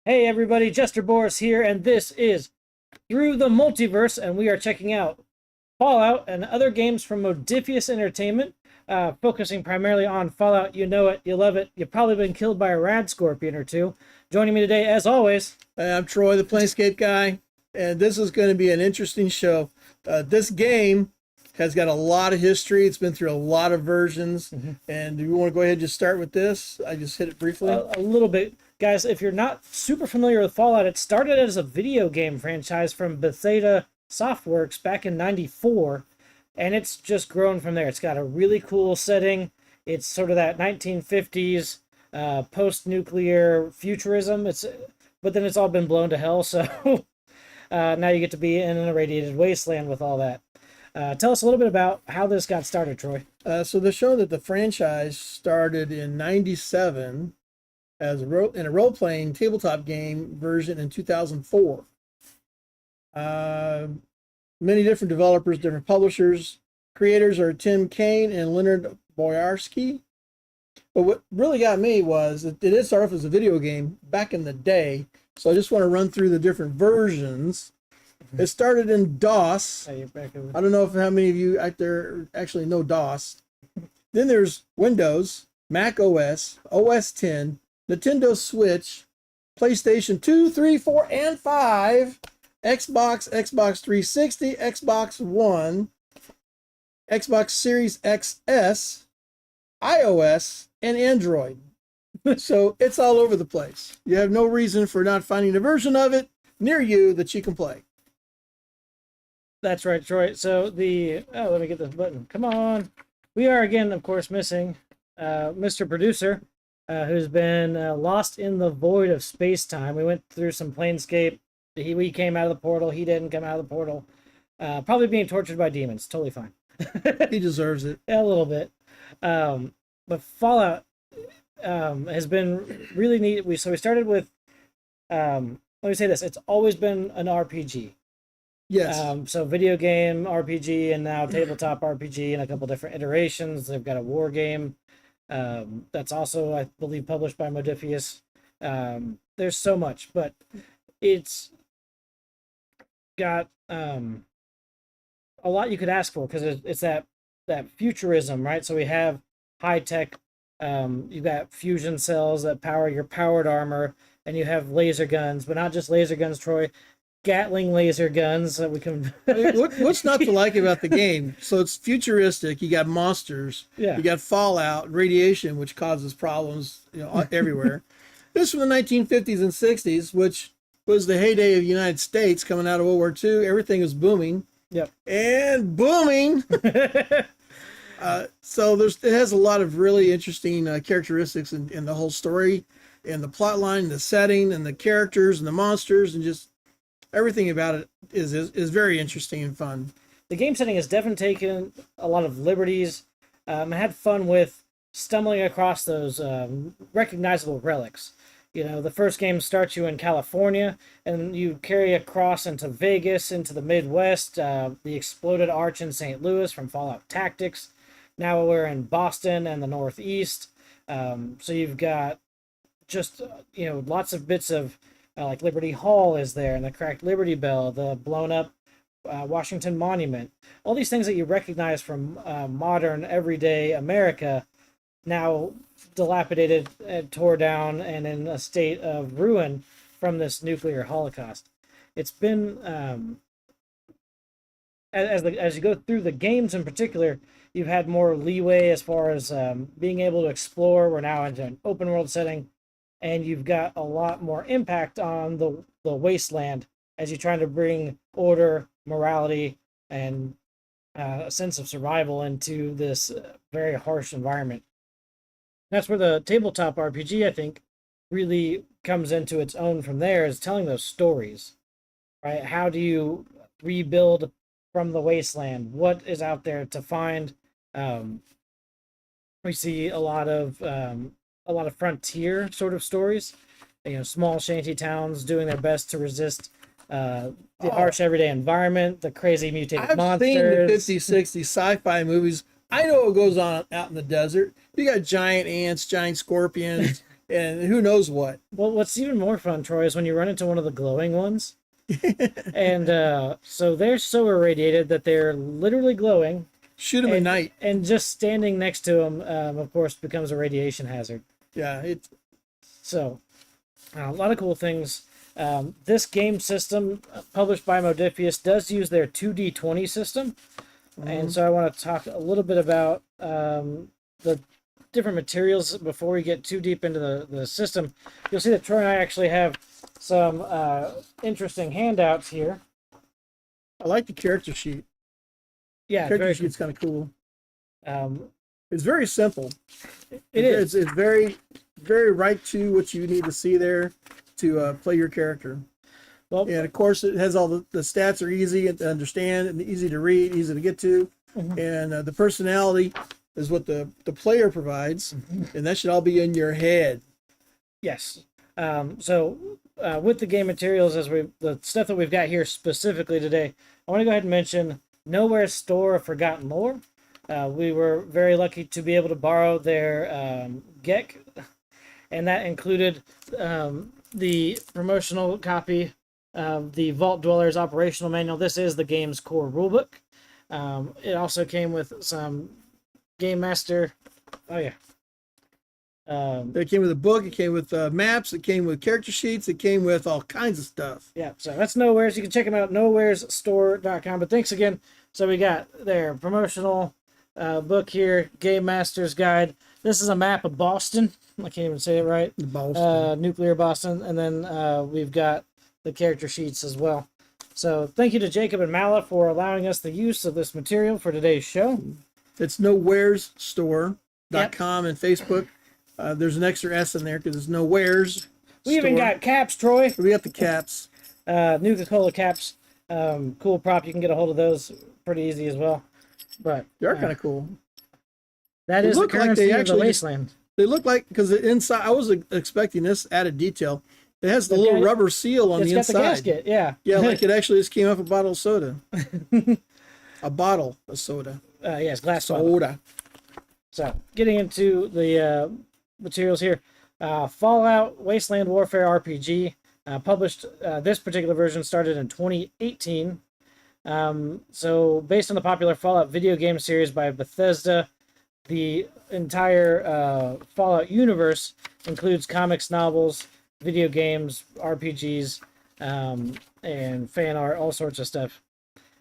Hey everybody, Jester Borris here, and this is Through the Multiverse, and we are checking out Fallout and other games from Modiphius Entertainment, focusing primarily on Fallout. You know it, you love it, you've probably been killed by a rad scorpion or two. Joining me today, as always... I'm Troy, the Planescape Guy, and this is going to be an interesting show. This game has got a lot of history. It's been through a lot of versions, and do you want to go ahead and just start with this? I just hit it briefly. A little bit. Guys, if you're not super familiar with Fallout, it started as a video game franchise from Bethesda Softworks back in '94, and it's just grown from there. It's got a really cool setting. It's sort of that 1950s post-nuclear futurism. But then it's all been blown to hell, so now you get to be in an irradiated wasteland with all that. Tell us a little bit about how this got started, Troy. So they're showing that the franchise started in '97 as in a role-playing tabletop game version in 2004. Many different developers, different publishers. Creators are Tim Kaine and Leonard Boyarsky. But what really got me was it did start off as a video game back in the day. So I just want to run through the different versions. It started in DOS. I don't know how many of you out there actually know DOS. Then there's Windows, Mac OS, OS 10, Nintendo Switch, PlayStation 2, 3, 4, and 5, Xbox, Xbox 360, Xbox One, Xbox Series XS, iOS, and Android. So it's all over the place. You have no reason for not finding a version of it near you that you can play. That's right, Troy. So let me get this button. Come on. We are again, of course, missing Mr. Producer, who's been lost in the void of space-time. We went through some Planescape. We came out of the portal. He didn't come out of the portal. Probably being tortured by demons. Totally fine. He deserves it. A little bit. But Fallout has been really neat. We started with, let me say this, it's always been an RPG. Yes. So video game RPG and now tabletop RPG and a couple different iterations. They've got a war game that's also, I believe, published by Modiphius. There's so much, but it's got a lot you could ask for because it's that futurism, right? So we have high tech. You've got fusion cells that power your powered armor, and you have laser guns, but not just laser guns, Troy. Gatling laser guns that we can... What's not to like about the game? So it's futuristic. You got monsters. Yeah. You got fallout, radiation, which causes problems, everywhere. This is from the 1950s and 60s, which was the heyday of the United States coming out of World War II. Everything was booming. Yep. And booming. So it has a lot of really interesting characteristics in the whole story, and the plot line, the setting, and the characters, and the monsters, and just everything about it is very interesting and fun. The game setting has definitely taken a lot of liberties. I had fun with stumbling across those recognizable relics. The first game starts you in California, and you carry across into Vegas, into the Midwest, the exploded arch in St. Louis from Fallout Tactics. Now we're in Boston and the Northeast. So you've got just, lots of bits of, like Liberty Hall is there, and the cracked Liberty Bell, the blown up Washington Monument. All these things that you recognize from modern, everyday America, now dilapidated, tore down, and in a state of ruin from this nuclear holocaust. It's been, as you go through the games in particular, you've had more leeway as far as being able to explore. We're now into an open world setting, and you've got a lot more impact on the wasteland as you're trying to bring order, morality, and a sense of survival into this very harsh environment. That's where the tabletop RPG, I think, really comes into its own from there, is telling those stories, right? How do you rebuild from the wasteland? What is out there to find? We see a lot of frontier sort of stories, small shanty towns doing their best to resist the harsh everyday environment, the crazy mutated monsters. I've seen the 50s, 60s sci-fi movies. I know what goes on out in the desert. You got giant ants, giant scorpions, and who knows what. Well, what's even more fun, Troy, is when you run into one of the glowing ones. And so they're so irradiated that they're literally glowing. Shoot them at night. And just standing next to them, of course, becomes a radiation hazard. Yeah. So, a lot of cool things. This game system, published by Modiphius, does use their 2D20 system. And so I want to talk a little bit about the different materials before we get too deep into the system. You'll see that Troy and I actually have some interesting handouts here. I like the character sheet. Yeah, character sheet's kind of cool. Um, It's very simple. It is. It's very, very right to what you need to see there to play your character. Well, and of course, it has all the stats are easy to understand and easy to read, easy to get to. And the personality is what the player provides, and that should all be in your head. Yes. So with the game materials, the stuff that we've got here specifically today, I want to go ahead and mention Nowhere's Store of Forgotten Lore. We were very lucky to be able to borrow their GEC, and that included the promotional copy of the Vault Dwellers operational manual. This is the game's core rulebook. It also came with some Game Master. Oh yeah. It came with a book. It came with maps. It came with character sheets. It came with all kinds of stuff. Yeah, so that's Nowhere's. You can check them out at nowheresstore.com. But thanks again. So we got their promotional book here, Game Master's Guide. This is a map of Boston. I can't even say it right. Boston. Nuclear Boston. And then we've got the character sheets as well. So thank you to Jacob and Mala for allowing us the use of this material for today's show. It's nowheresstore.com and Facebook. There's an extra S in there because there's nowheres. We even got caps, Troy. We got the caps. Nuka-Cola caps. Cool prop. You can get a hold of those pretty easy as well. But They are kind of cool. that is the currency of the Wasteland. They look like, because the inside, I was expecting this added detail. It has the little rubber seal on the inside. It's got the gasket, yeah. Yeah, like it actually just came off a bottle of soda. A bottle of soda. Yes, glass soda. Soda. So, getting into the materials here. Fallout Wasteland Warfare RPG. Published, this particular version started in 2018. So, based on the popular Fallout video game series by Bethesda, the entire Fallout universe includes comics, novels, video games, RPGs, and fan art, all sorts of stuff.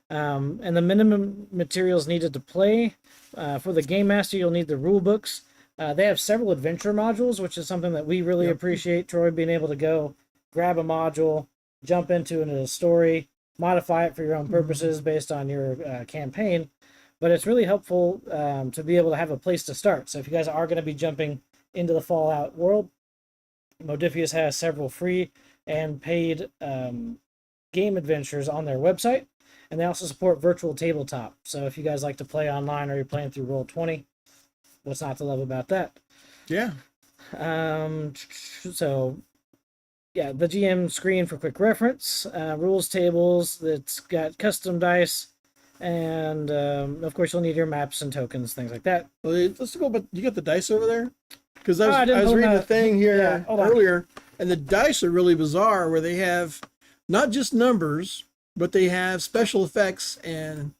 And the minimum materials needed to play. For the Game Master, you'll need the rule books. They have several adventure modules, which is something that we really appreciate, Troy, being able to go grab a module, jump into a story, modify it for your own purposes based on your campaign. But it's really helpful to be able to have a place to start. So if you guys are going to be jumping into the Fallout world, Modiphius has several free and paid game adventures on their website. And they also support virtual tabletop. So if you guys like to play online or you're playing through Roll20, what's not to love about that? Yeah. So, yeah, the GM screen for quick reference, rules tables, that's got custom dice, and of course you'll need your maps and tokens, things like that. Well, let's go, but you got the dice over there? Because I was hold reading on. the thing here Hold on. earlier, and the dice are really bizarre, where they have not just numbers, but they have special effects, and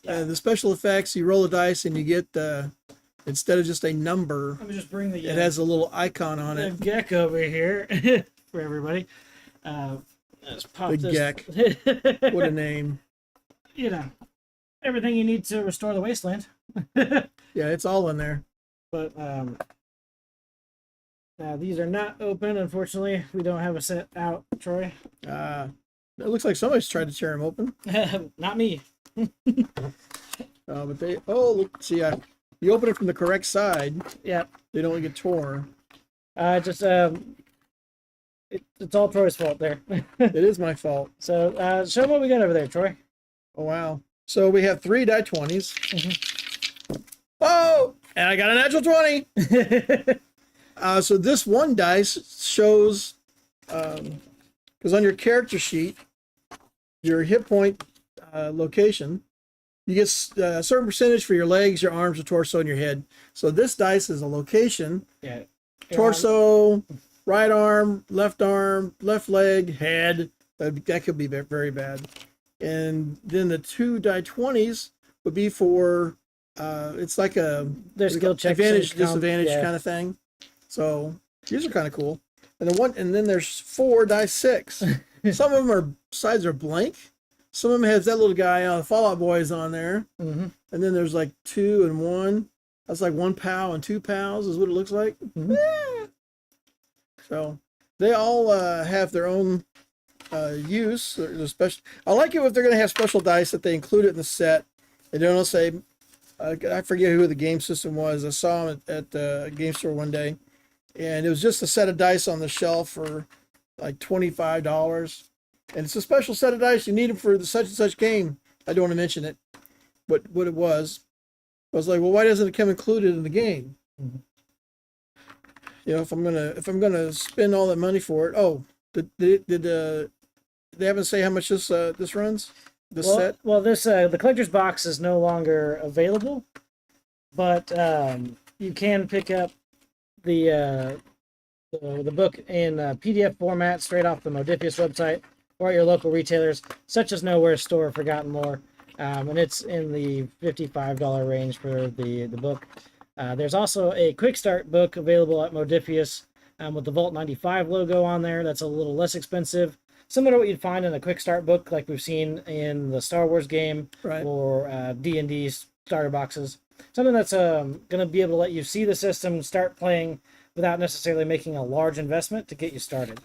the special effects, you roll a dice and you get instead of just a number, Let me just bring the it has a little icon on it. GEC over here for everybody. Let's pop The this. GEC. What a name. You know, everything you need to restore the wasteland. Yeah, it's all in there. But these are not open, unfortunately. We don't have a set out, Troy. It looks like somebody's tried to tear them open. Not me. But look, see, you open it from the correct side. Yeah. They don't get torn. It's all Troy's fault there. It is my fault. So show them what we got over there, Troy. Oh, wow. So we have 3 die 20s. Oh, and I got a natural 20. So this one dice shows, because on your character sheet, your hit point location, you get a certain percentage for your legs, your arms, your torso, and your head. So this dice is a location. Yeah. torso, right arm, left leg, head. That could be very bad. And then the 2 die 20s would be for it's like a There's skill checks, advantage disadvantage kind of thing. So these are kind of cool. And then there's 4 die 6. Some of them sides are blank. Some of them has that little guy on the Fallout Boys on there. Mm-hmm. And then there's like 2 and 1. That's like 1 POW and 2 POWs is what it looks like. Mm-hmm. Yeah. So they all have their own use. There's special. I like it if they're going to have special dice that they include it in the set. They don't say. I forget who the game system was. I saw them at the game store one day, and it was just a set of dice on the shelf for like $25, and it's a special set of dice. You need them for the such and such game. I don't want to mention it, what it was. I was like, well, why doesn't it come included in the game? Mm-hmm. You know, if I'm gonna spend all that money for it. Oh, did they haven't say how much this runs? Set? Well, this the collector's box is no longer available, but you can pick up the book in PDF format straight off the Modifius website or at your local retailers, such as Nowhere Store, Forgotten More, and it's in the $55 range for the book. There's also a quick start book available at Modifius with the Vault 95 logo on there. That's a little less expensive. Similar to what you'd find in a quick start book like we've seen in the Star Wars game, right, or D&D starter boxes. Something that's going to be able to let you see the system, start playing without necessarily making a large investment to get you started.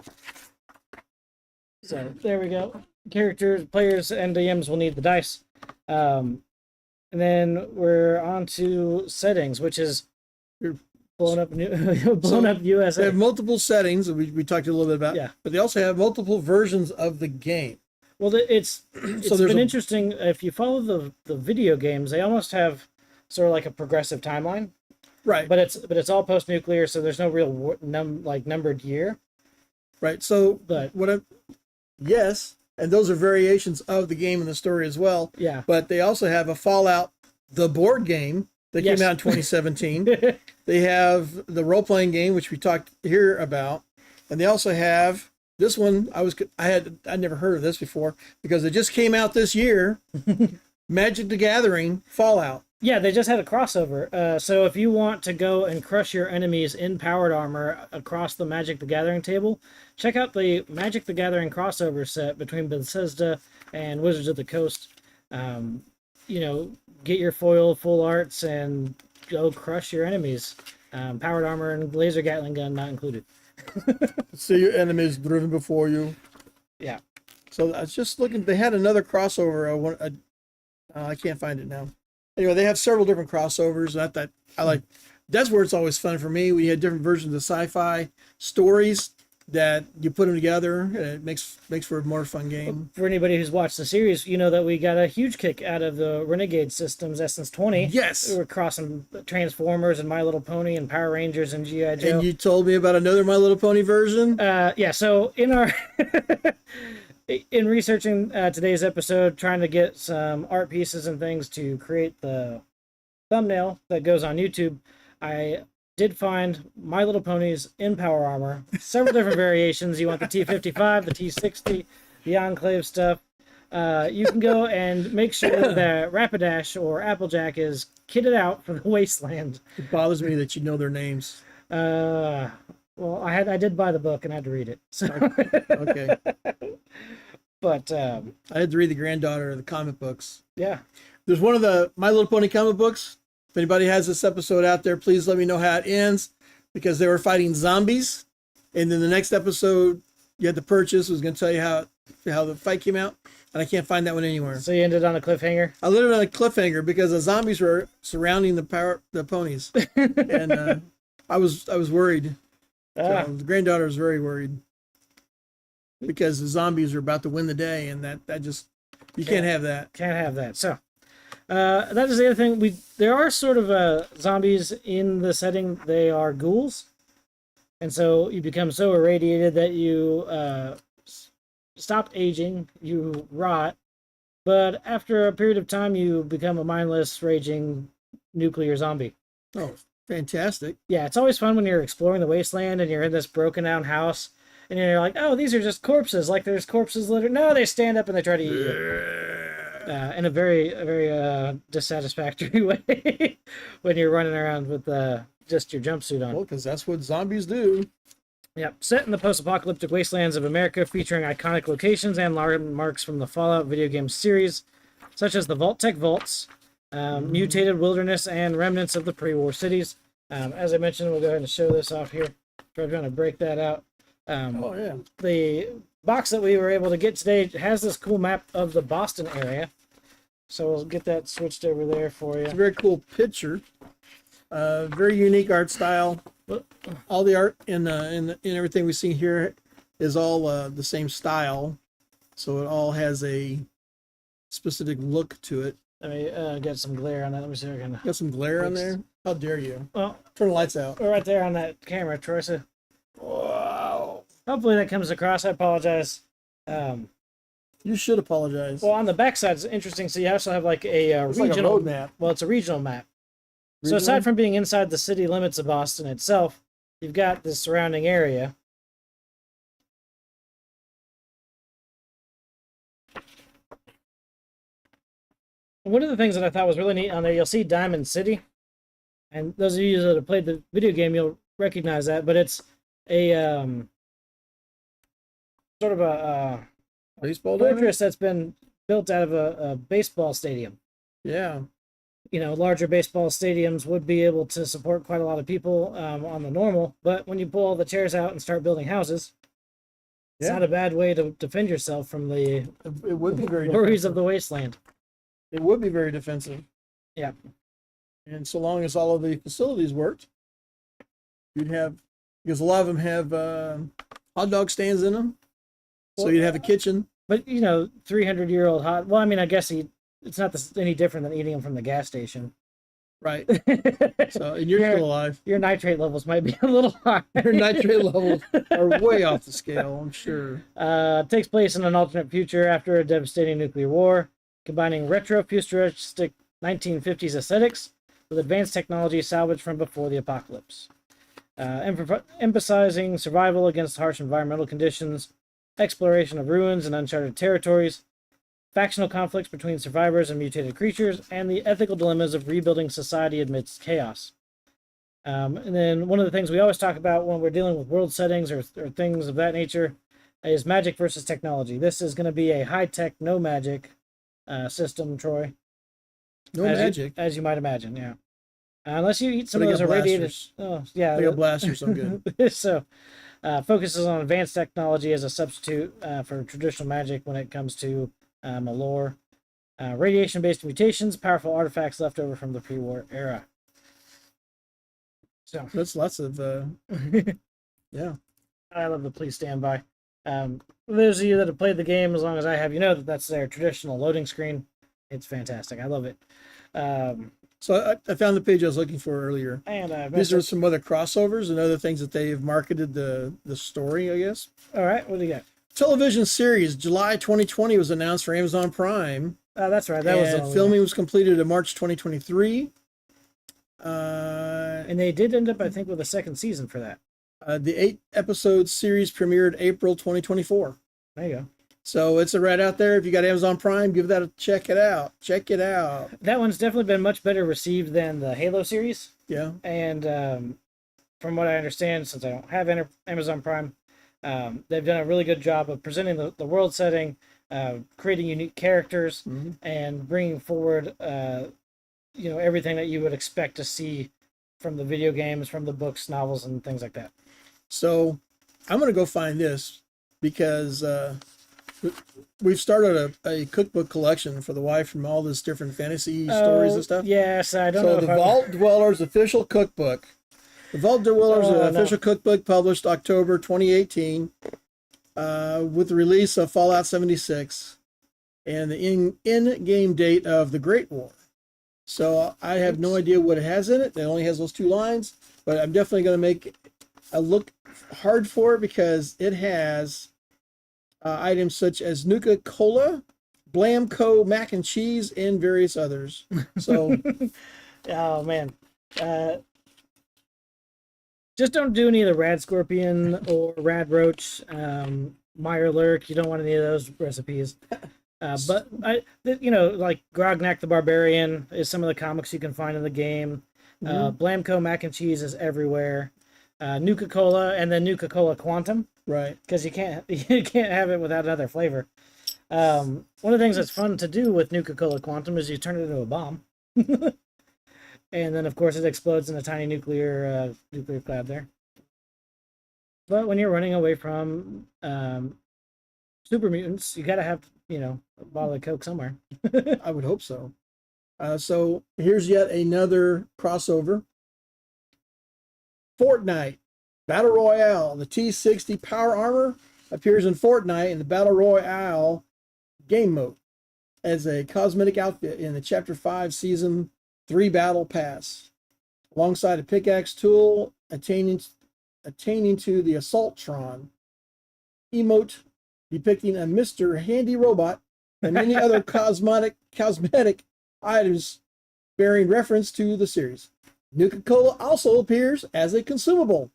So there we go. Characters, players, and DMs will need the dice. And then we're on to settings, which is blown up USA. They have multiple settings that we talked a little bit about. Yeah. But they also have multiple versions of the game. Well, it's been interesting. If you follow the video games, they almost have sort of like a progressive timeline. Right. But it's all post-nuclear, so there's no real numbered year. Right. So but yes, and those are variations of the game and the story as well. Yeah. But they also have a Fallout, the board game that came out in 2017. They have the role-playing game, which we talked here about, and they also have this one. I'd never heard of this before because it just came out this year. Magic the Gathering Fallout. Yeah, they just had a crossover. So if you want to go and crush your enemies in powered armor across the Magic the Gathering table, check out the Magic the Gathering crossover set between Bethesda and Wizards of the Coast. Get your foil full arts and go crush your enemies. Powered armor and laser Gatling gun not included. See your enemies driven before you. Yeah. So I was just looking. They had another crossover. I can't find it now. Anyway, they have several different crossovers. That I like. That's where it's always fun for me. We had different versions of sci-fi stories that you put them together, and it makes for a more fun game. For anybody who's watched the series, you know that we got a huge kick out of the Renegade Systems Essence 20. Yes. We were crossing Transformers and My Little Pony and Power Rangers and G.I. Joe. And you told me about another My Little Pony version? Yeah, so in our... in researching today's episode, trying to get some art pieces and things to create the thumbnail that goes on YouTube, I did find My Little Ponies in power armor, several different variations. You want the T55, the T60, the Enclave stuff. You can go and make sure that Rapidash or Applejack is kitted out for the Wasteland. It bothers me that you know their names. Well, I did buy the book and I had to read it. So. Okay. But I had to read the granddaughter of the comic books. Yeah. There's one of the My Little Pony comic books. If anybody has this episode out there, please let me know how it ends, because they were fighting zombies. And then the next episode you had to purchase was going to tell you how the fight came out. And I can't find that one anywhere. So you ended on a cliffhanger? I ended on a cliffhanger because the zombies were surrounding the ponies. And I was worried. So the granddaughter was very worried because the zombies are about to win the day, and that just can't have that. Can't have that. So that is the other thing. There are sort of zombies in the setting. They are ghouls, and so you become so irradiated that you stop aging, you rot, but after a period of time, you become a mindless, raging nuclear zombie. Oh, Fantastic. Yeah, it's always fun when you're exploring the wasteland and you're in this broken down house and you're like, oh, these are just corpses. Like there's corpses littered. No, they stand up and they try to eat you. In a very dissatisfactory way when you're running around with just your jumpsuit on. Well, because that's what zombies do. Yep, set in the post-apocalyptic wastelands of America, featuring iconic locations and landmarks from the Fallout video game series, such as the Vault-Tec vaults, mutated wilderness, and remnants of the pre-war cities. As I mentioned, we'll go ahead and show this off here. Try to break that out. Oh yeah. The box that we were able to get today has this cool map of the Boston area, so we'll get that switched over there for you. It's a very cool picture. Very unique art style. All the art in everything we see here is all the same style, so it all has a specific look to it. Let me get some glare on that. Let me see if I can. Got some glare on there. How dare you? Well, turn the lights out. We're right there on that camera, Troy. So Wow. hopefully that comes across. I apologize. You should apologize. Well, on the back side, it's interesting. So you also have like a it's regional like a road map. Well, it's a regional map. Regional? So aside from being inside the city limits of Boston itself, you've got this surrounding area. And one of the things that I thought was really neat on there, you'll see Diamond City. And those of you that have played the video game, you'll recognize that. But it's a sort of a baseball fortress that's been built out of a baseball stadium. Yeah. You know, larger baseball stadiums would be able to support quite a lot of people on the normal, but when you pull all the chairs out and start building houses, it's not a bad way to defend yourself from the it would be very worries of the wasteland. It would be very defensive. Yeah. And so long as all of the facilities worked, you'd have, because a lot of them have hot dog stands in them, so you'd have a kitchen. But, 300-year-old hot, well, I mean, I guess it's not any different than eating them from the gas station. Right. So, and you're still alive. Your nitrate levels might be a little high. Your nitrate levels are way off the scale, I'm sure. It takes place in an alternate future after a devastating nuclear war, combining retro-futuristic 1950s aesthetics with advanced technology salvaged from before the apocalypse. Emphasizing survival against harsh environmental conditions, exploration of ruins and uncharted territories, factional conflicts between survivors and mutated creatures, and the ethical dilemmas of rebuilding society amidst chaos. And then one of the things we always talk about when we're dealing with world settings or things of that nature is magic versus technology. This is going to be a high-tech, no magic system, Troy. No magic. As you might imagine, yeah. Unless you eat some But of those irradiated... blasters. Oh, yeah. They got blasters, I'm good. So, focuses on advanced technology as a substitute for traditional magic when it comes to lore. Radiation-based mutations, powerful artifacts left over from the pre-war era. So that's lots of yeah. I love the please stand by. Those of you that have played the game as long as I have, you know that that's their traditional loading screen. It's fantastic. I love it. So I found the page I was looking for earlier. And these are some other crossovers and other things that they've marketed the story, I guess. All right, what do you got? Television series July 2020 was announced for Amazon Prime. That's right. Filming was completed in March 2023. And they did end up, I think, with a second season for that. The 8-episode series premiered April 2024. There you go. So it's right out there. If you got Amazon Prime, give that a check it out. Check it out. That one's definitely been much better received than the Halo series. Yeah. And from what I understand, since I don't have Amazon Prime, they've done a really good job of presenting the world setting, creating unique characters, and bringing forward, everything that you would expect to see from the video games, from the books, novels, and things like that. So I'm going to go find this because we've started a cookbook collection for the wife from all this different fantasy stories and stuff. Yes, I don't know. So the Vault Dwellers official cookbook. The Vault Dwellers official cookbook published October 2018 with the release of Fallout 76 and the in-game date of the Great War. So I have no idea what it has in it. It only has those 2 lines, but I'm definitely going to make a look hard for it because it has items such as Nuka-Cola, Blamco mac and cheese, and various others. So, oh man, Just don't do any of the Rad Scorpion or Rad Roach, Meyer Lurk. You don't want any of those recipes. But like Grognak the Barbarian is some of the comics you can find in the game. Blamco Mac and Cheese is everywhere. Nuka-Cola and then Nuka-Cola Quantum. Right. Because you can't have it without another flavor. One of the things that's fun to do with Nuka-Cola Quantum is you turn it into a bomb. And then, of course, it explodes in a tiny nuclear cloud there. But when you're running away from super mutants, you got to have, a bottle of Coke somewhere. I would hope so. So here's yet another crossover. Fortnite Battle Royale. The T60 Power Armor appears in Fortnite in the Battle Royale game mode as a cosmetic outfit in the Chapter 5 Season 3 Battle Pass, alongside a pickaxe tool attaining to the Assaultron emote depicting a Mr. Handy Robot and many other cosmetic items bearing reference to the series. Nuka-Cola also appears as a consumable.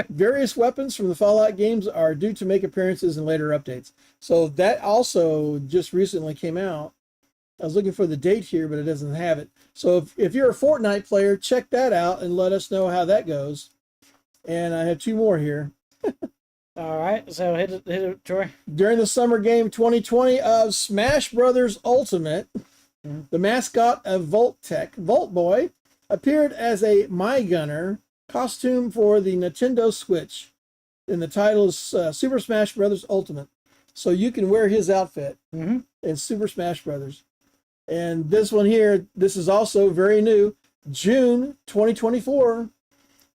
Various weapons from the Fallout games are due to make appearances in later updates. So that also just recently came out. I was looking for the date here, but it doesn't have it. So if you're a Fortnite player, check that out and let us know how that goes. And I have two more here. All right, so hit it, Troy. During the summer game 2020 of Smash Brothers Ultimate, the mascot of Vault-Tec, Vault Boy, appeared as a My Gunner costume for the Nintendo Switch. And the title is Super Smash Brothers Ultimate. So you can wear his outfit in Super Smash Brothers. And this one here, this is also very new. June 2024,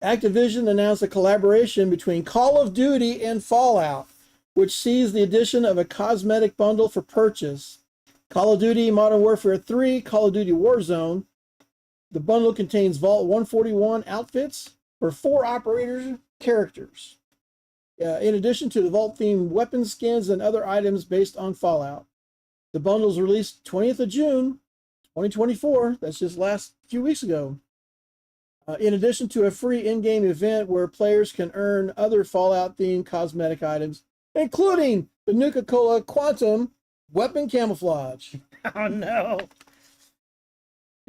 Activision announced a collaboration between Call of Duty and Fallout, which sees the addition of a cosmetic bundle for purchase. Call of Duty Modern Warfare 3, Call of Duty Warzone. The bundle contains Vault 141 outfits for 4 operator characters, in addition to the Vault-themed weapon skins and other items based on Fallout. The bundle's released 20th of June, 2024. That's just last few weeks ago. In addition to a free in-game event where players can earn other Fallout-themed cosmetic items, including the Nuka-Cola Quantum weapon camouflage. Oh, no.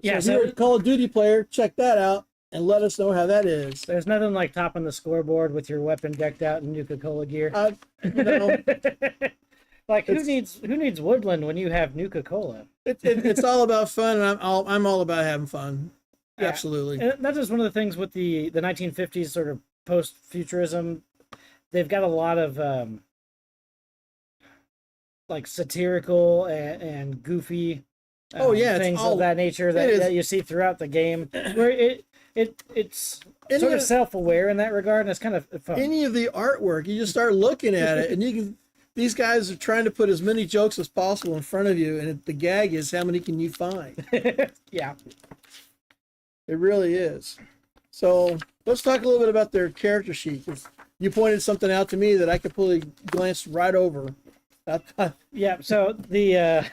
Yeah, so if you're a Call of Duty player, check that out and let us know how that is. There's nothing like topping the scoreboard with your weapon decked out in Nuka-Cola gear. Like, who needs Woodland when you have Nuka-Cola? It's all about fun, and I'm all about having fun. Yeah. Absolutely. And that's just one of the things with the 1950s sort of post-futurism. They've got a lot of like satirical and goofy things of that nature that you see throughout the game, where it's sort of self-aware in that regard, and it's kind of fun. Any of the artwork, you just start looking at it, and these guys are trying to put as many jokes as possible in front of you, and the gag is how many can you find? Yeah. It really is. So let's talk a little bit about their character sheet. You pointed something out to me that I completely glanced right over. Yeah, so the...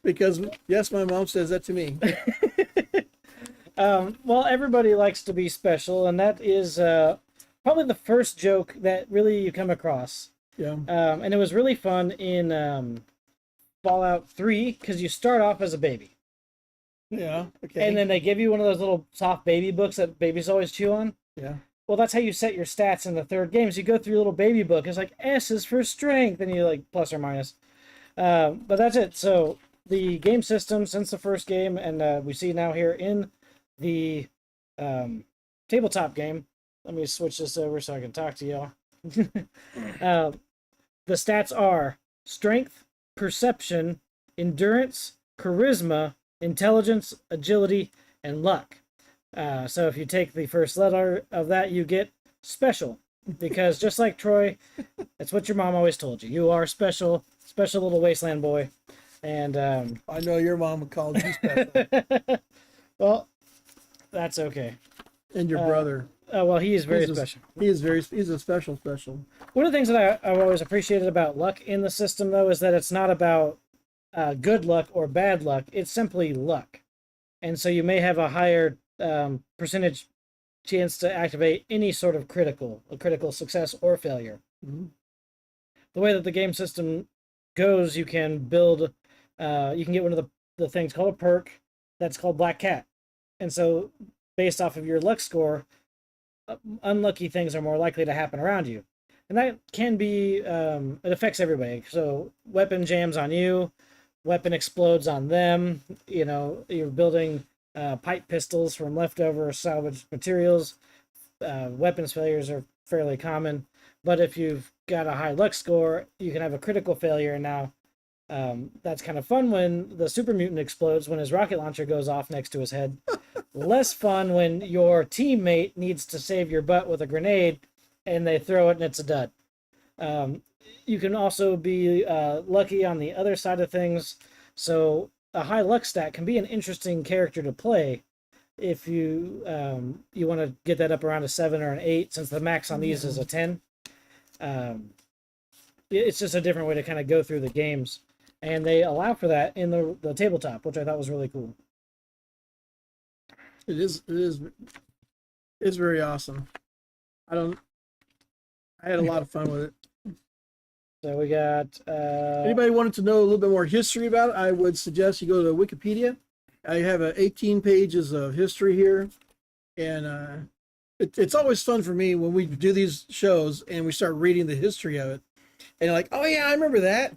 Because, yes, my mom says that to me. Well, everybody likes to be special, and that is probably the first joke that really you come across. Yeah. And it was really fun in Fallout 3, because you start off as a baby. Yeah, okay. And then they give you one of those little soft baby books that babies always chew on. Yeah. Well, that's how you set your stats in the third game. So you go through your little baby book. It's like, S is for strength, and you like plus or minus. But that's it. So the game system since the first game, and we see now here in the tabletop game. Let me switch this over so I can talk to y'all. The stats are strength, perception, endurance, charisma, intelligence, agility, and luck. So if you take the first letter of that, you get special. Because just like Troy, that's what your mom always told you. You are special little wasteland boy. And I know your mom would call you special. Well, that's okay. And your brother. Well, he is very special. He's a special. One of the things that I've always appreciated about luck in the system, though, is that it's not about good luck or bad luck. It's simply luck. And so you may have a higher percentage chance to activate any sort of a critical success or failure. Mm-hmm. The way that the game system goes, you can build, you can get one of the things called a perk that's called Black Cat. And so, based off of your luck score, unlucky things are more likely to happen around you. And that can be, it affects everybody. So, weapon jams on you, weapon explodes on them. You know, you're building pipe pistols from leftover salvaged materials. Weapons failures are fairly common. But if you've got a high luck score, you can have a critical failure. And now that's kind of fun when the super mutant explodes, when his rocket launcher goes off next to his head. Less fun when your teammate needs to save your butt with a grenade and they throw it and it's a dud. You can also be lucky on the other side of things. So a high luck stat can be an interesting character to play if you you want to get that up around a 7 or an 8, since the max on these is a 10. It's just a different way to kind of go through the games, and they allow for that in the tabletop, which I thought was really cool. It's very awesome. I had a lot of fun with it. So we got anybody wanted to know a little bit more history about it, I would suggest you go to Wikipedia. I have 18 pages of history here, and it's always fun for me when we do these shows and we start reading the history of it, and you're like, oh yeah, I remember that.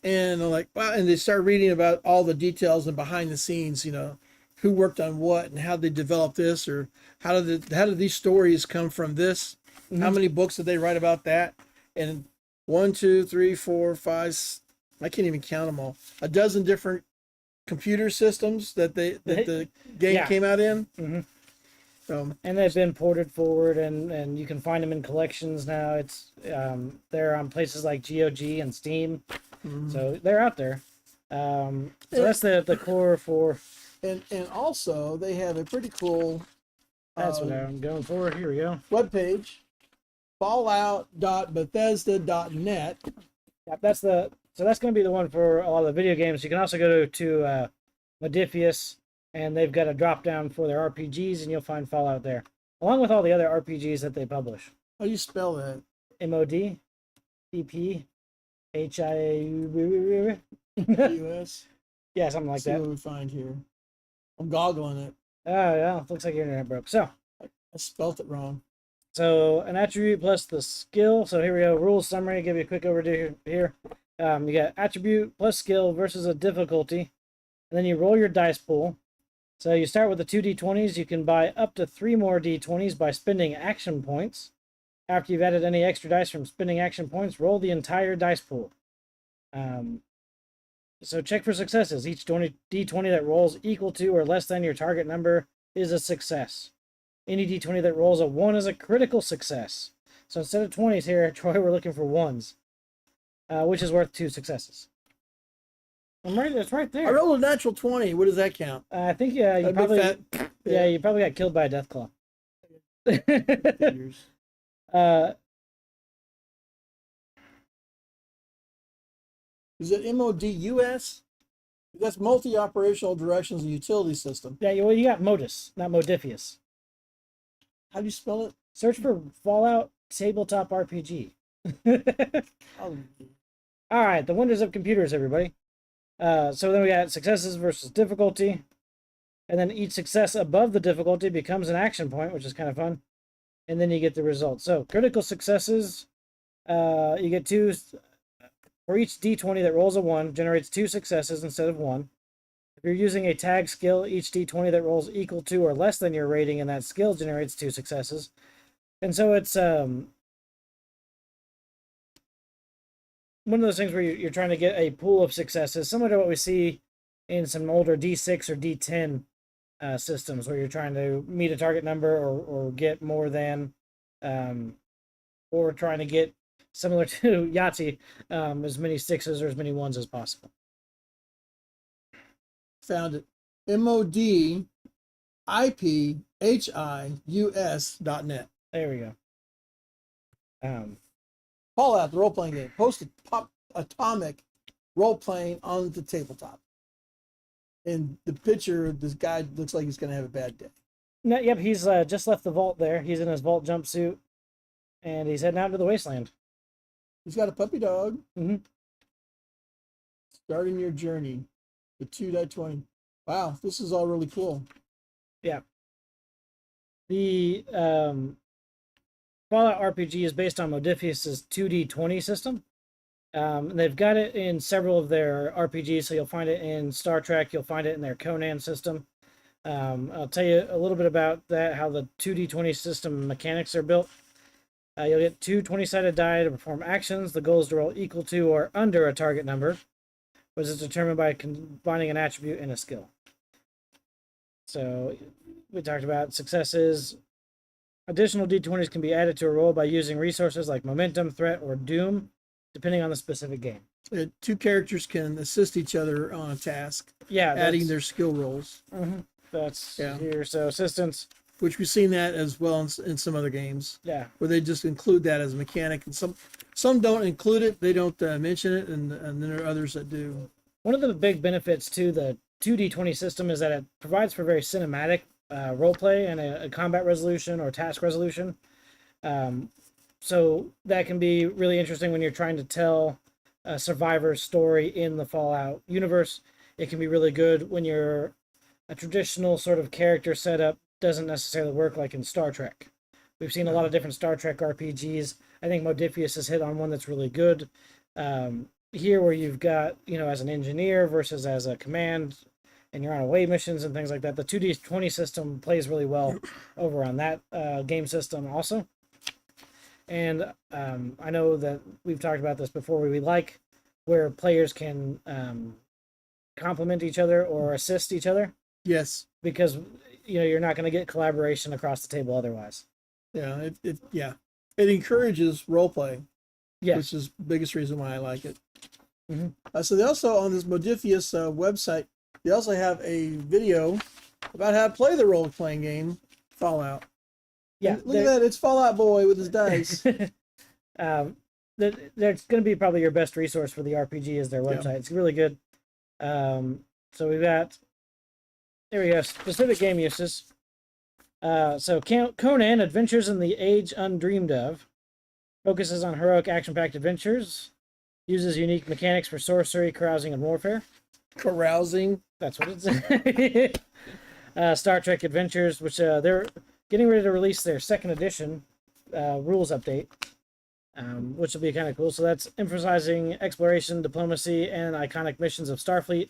And I'm like, wow, and they start reading about all the details and behind the scenes, you know, who worked on what and how they developed this, or how did these stories come from this? Mm-hmm. How many books did they write about that? And 1, 2, 3, 4, 5, I can't even count them all. A dozen different computer systems that the game came out in. Mm-hmm. And they've been ported forward, and you can find them in collections now. It's they're on places like GOG and Steam, so they're out there. So that's the core for. And also they have a pretty cool. That's what I'm going for. Here we go. Webpage, fallout.bethesda.net. Yep, that's going to be the one for all the video games. You can also go to Medivel, and they've got a drop down for their RPGs, and you'll find Fallout there, along with all the other RPGs that they publish. How do you spell that? MODPPHIAUS. Yeah, something like that. See what we find here. I'm goggling it. Oh yeah, looks like your internet broke. So I spelled it wrong. So an attribute plus the skill. So here we go. Rules summary. Give you a quick overview here. You got attribute plus skill versus a difficulty, and then you roll your dice pool. So you start with the 2 d20s. You can buy up to 3 more d20s by spending action points. After you've added any extra dice from spending action points, roll the entire dice pool. So check for successes. Each d20 that rolls equal to or less than your target number is a success. Any d20 that rolls a 1 is a critical success. So instead of 20s here, Troy, we're looking for 1s, which is worth 2 successes. It's right there. I rolled a natural 20. What does that count? I think you probably you probably got killed by a death claw. Is it MODUS? That's multi-operational directions and utility system. Yeah, well, you got Modus, not Modifius. How do you spell it? Search for Fallout Tabletop RPG. All right, the wonders of computers, everybody. So then we got successes versus difficulty. And then each success above the difficulty becomes an action point, which is kind of fun. And then you get the result. So critical successes, you get 2. For each d20 that rolls a 1, generates 2 successes instead of 1. If you're using a tag skill, each d20 that rolls equal to or less than your rating in that skill generates 2 successes. And so it's one of those things where you're trying to get a pool of successes, similar to what we see in some older D6 or D10 systems, where you're trying to meet a target number or get more than, or trying to get, similar to Yahtzee, as many 6s or as many 1s as possible. Found it. MODIPHIUS.net. There we go. Fallout, the role-playing game. Post-atomic role-playing on the tabletop. And the picture, this guy looks like he's going to have a bad day. No, yep, he's just left the vault there. He's in his vault jumpsuit, and he's heading out to the Wasteland. He's got a puppy dog. Mm-hmm. Starting your journey. The 2-20. Wow, this is all really cool. Yeah. The Fallout RPG is based on Modiphius's 2D20 system. And they've got it in several of their RPGs, so you'll find it in Star Trek, you'll find it in their Conan system. I'll tell you a little bit about that, how the 2D20 system mechanics are built. You'll get two 20-sided die to perform actions. The goal is to roll equal to or under a target number, which is determined by combining an attribute and a skill. So we talked about successes. Additional D20s can be added to a roll by using resources like momentum, threat, or doom, depending on the specific game. Two characters can assist each other on a task. Yeah, adding their skill rolls. Mm-hmm. That's here. So assistance, which we've seen that as well in some other games. Yeah, where they just include that as a mechanic, and some don't include it. They don't mention it, and then there are others that do. One of the big benefits to the 2D20 system is that it provides for very cinematic role play and a combat resolution or task resolution. So that can be really interesting when you're trying to tell a survivor's story in the Fallout universe. It can be really good when you're a traditional sort of character setup doesn't necessarily work like in Star Trek. We've seen a lot of different Star Trek RPGs. I think Modiphius has hit on one that's really good. Here where you've got, as an engineer versus as a command, and you're on away missions and things like that. The 2D20 system plays really well over on that game system also. And I know that we've talked about this before. We like where players can complement each other or assist each other. Yes. Because, you're not going to get collaboration across the table otherwise. Yeah, it encourages role play. Yes. Which is the biggest reason why I like it. Mm-hmm. So they also, on this Modiphius website, they also have a video about how to play the role-playing game, Fallout. Yeah. And look at that, it's Fallout Boy with his dice. That's going to be probably your best resource for the RPG is their website. Yeah. It's really good. So we've got, there we go, specific game uses. So Conan, Adventures in the Age Undreamed Of, focuses on heroic action-packed adventures, uses unique mechanics for sorcery, carousing, and warfare. Carousing? That's what it's Star Trek Adventures, which they're getting ready to release their second edition rules update, which will be kind of cool. So that's emphasizing exploration, diplomacy, and iconic missions of Starfleet.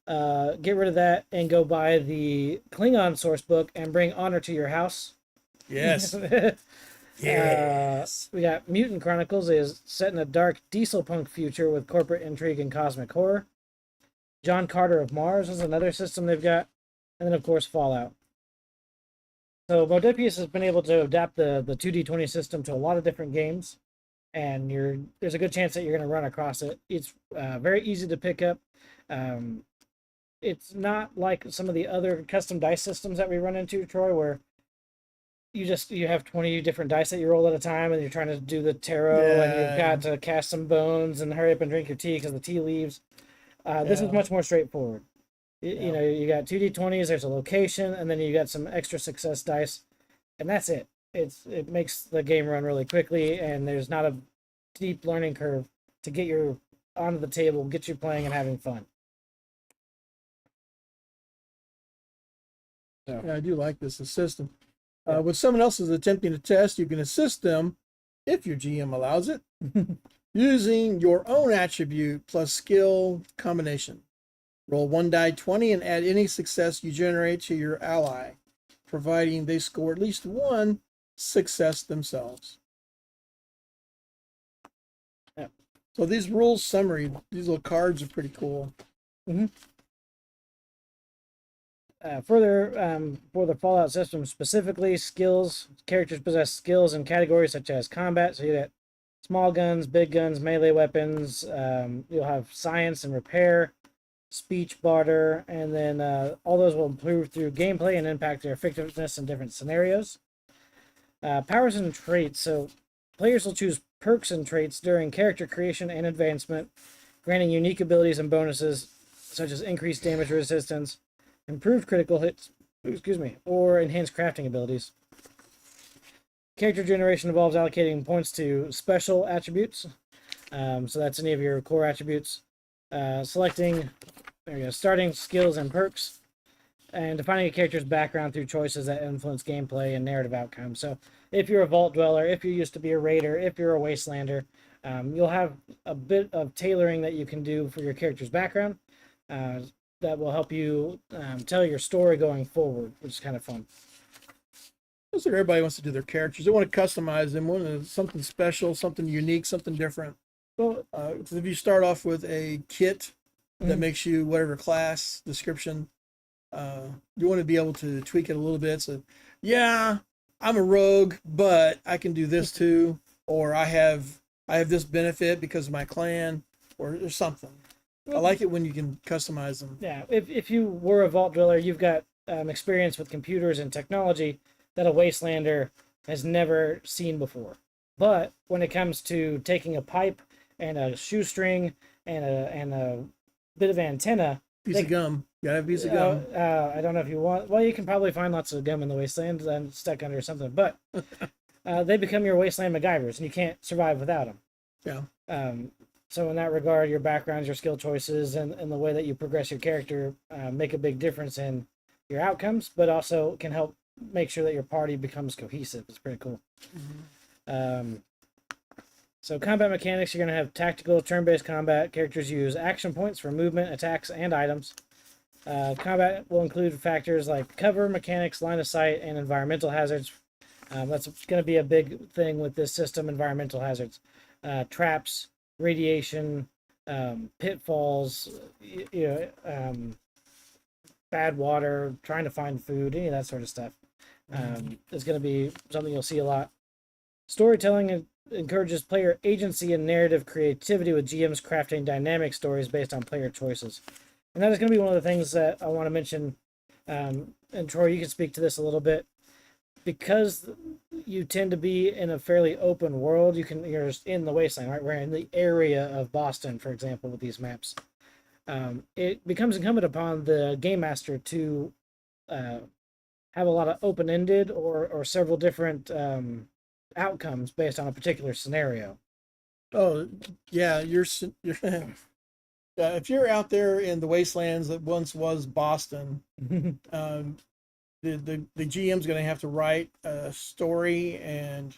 Get rid of that and go buy the Klingon source book and bring honor to your house. Yes. Yes. We got Mutant Chronicles is set in a dark diesel punk future with corporate intrigue and cosmic horror. John Carter of Mars is another system they've got. And then, of course, Fallout. So Modiphius has been able to adapt the 2D20 system to a lot of different games. And there's a good chance that you're going to run across it. It's very easy to pick up. It's not like some of the other custom dice systems that we run into, Troy, where you have 20 different dice that you roll at a time, and you're trying to do the tarot, and you've got to cast some bones and hurry up and drink your tea because the tea leaves. This is much more straightforward. You got 2D20s, there's a location, and then you got some extra success dice, and that's it. It makes the game run really quickly, and there's not a deep learning curve to get you onto the table, get you playing and having fun. So. Yeah, I do like this system. When someone else is attempting to test, you can assist them, if your GM allows it, using your own attribute plus skill combination. Roll 1 die 20 and add any success you generate to your ally, providing they score at least one success themselves. Yeah. So these rules summary, these little cards are pretty cool. Mm-hmm. Further, for the Fallout system specifically, characters possess skills in categories such as combat. So you got small guns, big guns, melee weapons. You'll have science and repair, speech, barter, and then all those will improve through gameplay and impact their effectiveness in different scenarios. Powers and traits. So players will choose perks and traits during character creation and advancement, granting unique abilities and bonuses such as increased damage resistance, improved critical hits, excuse me, or enhanced crafting abilities. Character generation involves allocating points to special attributes. So that's any of your core attributes. Selecting, there you go, starting skills and perks, and defining a character's background through choices that influence gameplay and narrative outcomes. So if you're a Vault Dweller, if you used to be a Raider, if you're a Wastelander, you'll have a bit of tailoring that you can do for your character's background that will help you tell your story going forward, which is kind of fun. Looks like everybody wants to do their characters. They want to customize them, want something special, something unique, something different. Well, if you start off with a kit that makes you whatever class description, you want to be able to tweak it a little bit. So, yeah, I'm a rogue, but I can do this too, or I have this benefit because of my clan, or something. I like it when you can customize them. Yeah, if you were a Vault Dweller, you've got experience with computers and technology that a Wastelander has never seen before. But when it comes to taking a pipe and a shoestring and a bit of antenna, piece of gum, you gotta have a piece of gum. I don't know if you want. Well, you can probably find lots of gum in the wasteland and stuck under something, but they become your wasteland MacGyvers, and you can't survive without them. Yeah. So in that regard, your backgrounds, your skill choices, and the way that you progress your character make a big difference in your outcomes, but also can help make sure that your party becomes cohesive. It's pretty cool. So combat mechanics, you're going to have tactical turn-based combat. Characters use action points for movement, attacks, and items. Combat will include factors like cover, mechanics, line of sight, and environmental hazards. That's going to be a big thing with this system, environmental hazards. Traps, radiation, pitfalls, bad water, trying to find food, any of that sort of stuff. Is going to be something you'll see a lot. Storytelling encourages player agency and narrative creativity, with GMs crafting dynamic stories based on player choices. And that is going to be one of the things that I want to mention. And Troy, you can speak to this a little bit. Because you tend to be in a fairly open world, you're just in the wasteland, right? We're in the area of Boston, for example, with these maps. It becomes incumbent upon the game master to have a lot of open-ended or several different outcomes based on a particular scenario. Oh, yeah, if you're out there in the wastelands that once was Boston, the GM's going to have to write a story and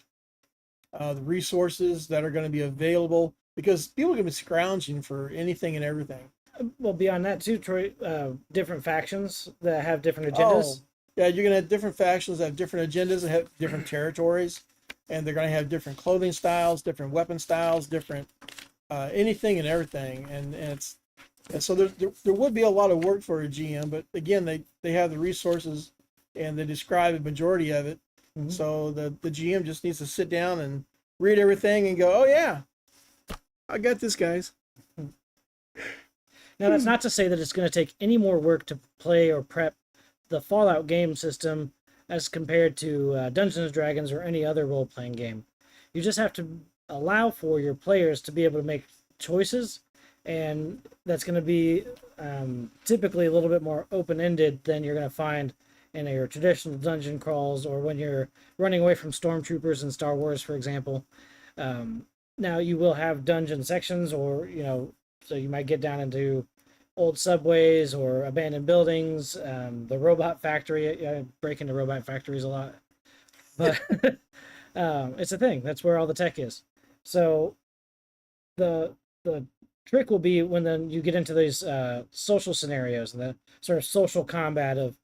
the resources that are going to be available, because people are going to be scrounging for anything and everything. Well, beyond that too, Troy, different factions that have different agendas. Oh, yeah, you're going to have different factions that have different agendas and have different territories, and they're going to have different clothing styles, different weapon styles, different anything and everything. And so there would be a lot of work for a GM, but again, they have the resources and they describe a majority of it. Mm-hmm. So the GM just needs to sit down and read everything and go, oh yeah, I got this, guys. Now, that's not to say that it's going to take any more work to play or prep the Fallout game system as compared to Dungeons & Dragons or any other role-playing game. You just have to allow for your players to be able to make choices, and that's going to be typically a little bit more open-ended than you're going to find in your traditional dungeon crawls or when you're running away from stormtroopers in Star Wars, for example. Now, you will have dungeon sections, or, so you might get down into old subways or abandoned buildings, the robot factory. I break into robot factories a lot. But it's a thing. That's where all the tech is. So the trick will be when then you get into these social scenarios and the sort of social combat of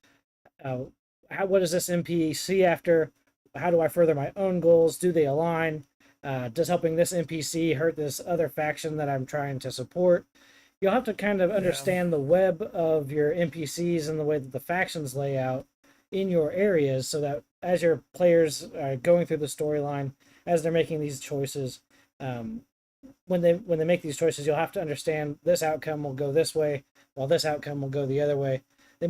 what is this NPC after? How do I further my own goals? Do they align? Does helping this NPC hurt this other faction that I'm trying to support? You'll have to kind of understand the web of your NPCs and the way that the factions lay out in your areas, so that as your players are going through the storyline, as they're making these choices, when they make these choices, you'll have to understand this outcome will go this way, while this outcome will go the other way. They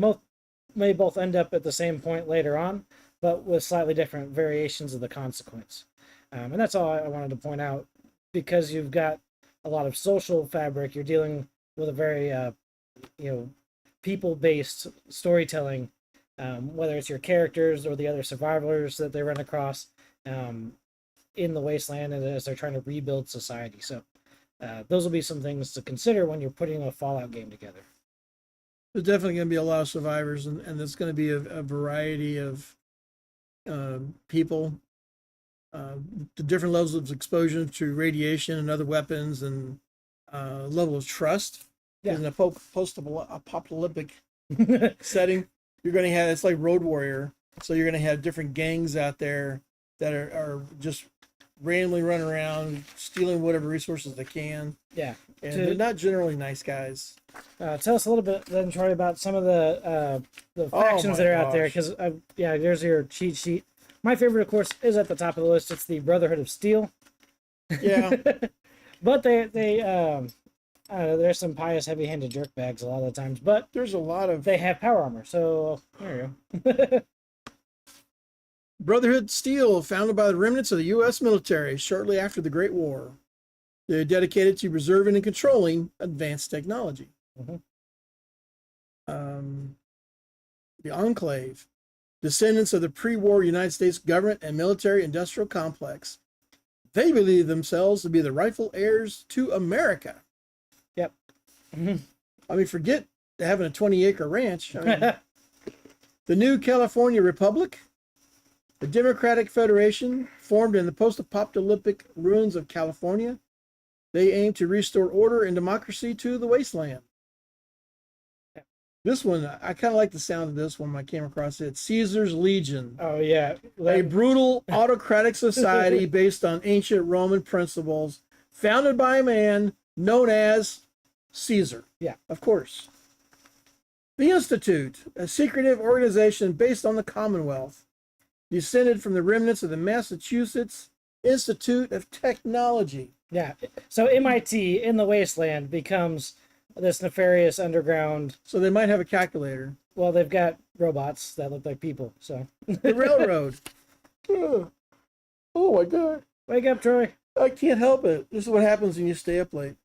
may both end up at the same point later on, but with slightly different variations of the consequence. And that's all I wanted to point out. Because you've got a lot of social fabric, you're dealing with a very people-based storytelling. whether it's your characters or the other survivors that they run across in the Wasteland, and as they're trying to rebuild society. So those will be some things to consider when you're putting a Fallout game together. There's definitely going to be a lot of survivors, and there's going to be a variety of people, the different levels of exposure to radiation and other weapons, and level of trust. Yeah. In a post-apocalyptic setting, you're going to have, it's like Road Warrior. So you're going to have different gangs out there that are just randomly running around stealing whatever resources they can. Yeah. And they're not generally nice guys. Tell us a little bit then, Troy, about some of the factions that are out there, because there's your cheat sheet. My favorite, of course, is at the top of the list. It's the Brotherhood of Steel. Yeah. But they I don't know, there's some pious, heavy-handed jerkbags a lot of the times, but there's a lot of... they have power armor, so there you go. Brotherhood Steel, founded by the remnants of the U.S. military shortly after the Great War. They're dedicated to preserving and controlling advanced technology. Mm-hmm. The Enclave, descendants of the pre-war United States government and military-industrial complex. They believe themselves to be the rightful heirs to America. Yep. Mm-hmm. I mean, forget having a 20-acre ranch. I mean, the New California Republic, the Democratic Federation, formed in the post-apocalyptic ruins of California. They aim to restore order and democracy to the Wasteland. This one, I kind of like the sound of this one when I came across it. Caesar's Legion. Oh, yeah. A brutal autocratic society based on ancient Roman principles, founded by a man known as Caesar. Yeah. Of course. The Institute, a secretive organization based on the Commonwealth, descended from the remnants of the Massachusetts Institute of Technology. Yeah. So MIT in the Wasteland becomes this nefarious underground. So they might have a calculator. Well, they've got robots that look like people, so. The railroad. Oh my God. Wake up, Troy. I can't help it. This is what happens when you stay up late.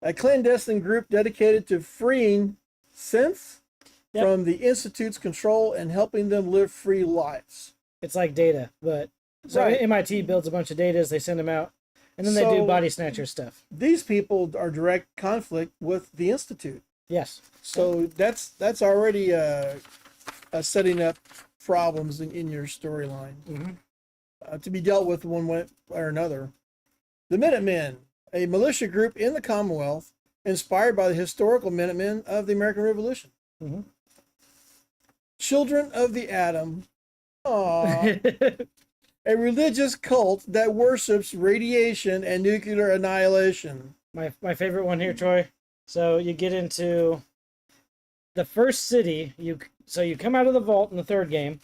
A clandestine group dedicated to freeing synths from the Institute's control and helping them live free lives. It's like Data, but so Right. MIT builds a bunch of Datas, they send them out, and then they do body snatcher stuff. These people are direct conflict with the Institute. Yes. So that's already setting up problems in your storyline to be dealt with one way or another. The Minutemen, a militia group in the Commonwealth, inspired by the historical Minutemen of the American Revolution. Mm-hmm. Children of the Atom. Aww. A religious cult that worships radiation and nuclear annihilation. My favorite one here, Troy. So you get into the first city. You come out of the vault in the third game.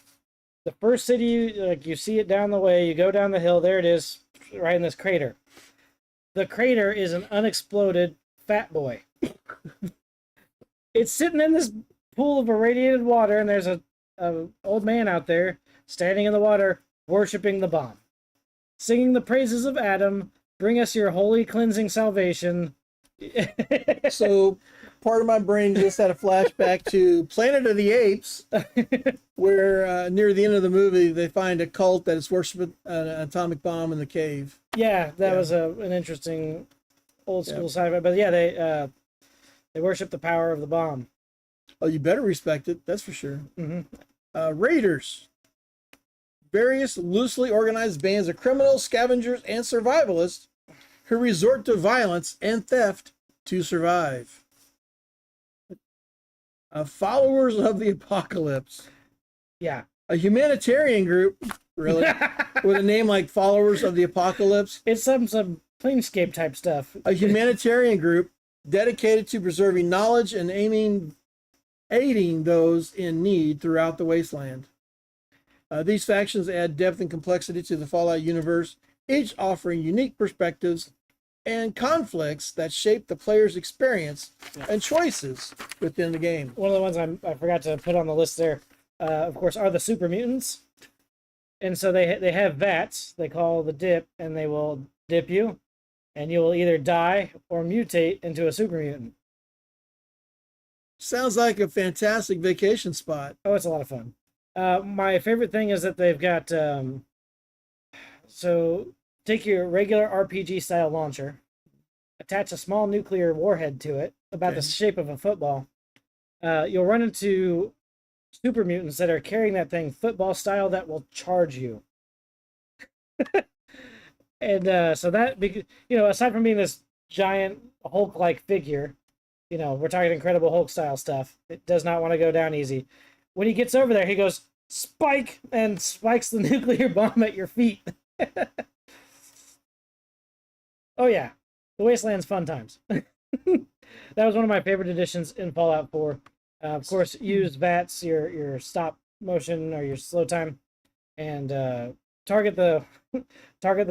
The first city, you see it down the way. You go down the hill. There it is, right in this crater. The crater is an unexploded fat boy. It's sitting in this pool of irradiated water, and there's a old man out there standing in the water, worshiping the bomb, singing the praises of Adam. Bring us your holy cleansing salvation. So part of my brain just had a flashback to Planet of the Apes, where near the end of the movie, they find a cult that is worshiping an atomic bomb in the cave. Yeah, that was an interesting old school sci-fi. But yeah, they worship the power of the bomb. Oh, you better respect it. That's for sure. Mm-hmm. Raiders. Various loosely organized bands of criminals, scavengers, and survivalists who resort to violence and theft to survive. Followers of the Apocalypse. Yeah. A humanitarian group, really, with a name like Followers of the Apocalypse. It's some Planescape type stuff. A humanitarian group dedicated to preserving knowledge and aiding those in need throughout the Wasteland. These factions add depth and complexity to the Fallout universe, each offering unique perspectives and conflicts that shape the player's experience and choices within the game. One of the ones I forgot to put on the list there, of course, are the super mutants. And so they have VATs, they call the dip, and they will dip you, and you will either die or mutate into a super mutant. Sounds like a fantastic vacation spot. Oh, it's a lot of fun. My favorite thing is that they've got so take your regular RPG style launcher, attach a small nuclear warhead to it, about the shape of a football. You'll run into super mutants that are carrying that thing football style that will charge you. And so that, aside from being this giant Hulk-like figure, we're talking Incredible Hulk style stuff. It does not want to go down easy. When he gets over there, he goes, spike, and spikes the nuclear bomb at your feet. Oh, yeah. The Wasteland's fun times. That was one of my favorite additions in Fallout 4. Of course, use VATS, your stop motion or your slow time, and target the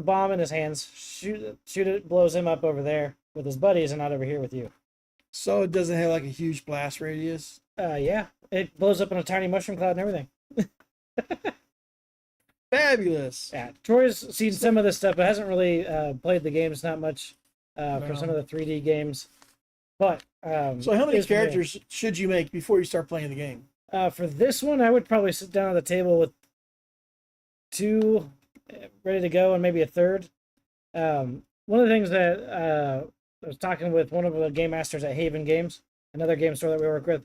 bomb in his hands. Shoot it, blows him up over there with his buddies, and not over here with you. So it doesn't have like a huge blast radius? Yeah. It blows up in a tiny mushroom cloud and everything. Fabulous. Yeah. Troy's seen some of this stuff, but hasn't really played the games not much for some of the 3D games. But so how many characters should you make before you start playing the game? For this one, I would probably sit down at the table with 2 ready to go and maybe a third. One of the things that I was talking with one of the game masters at Haven Games, another game store that we work with.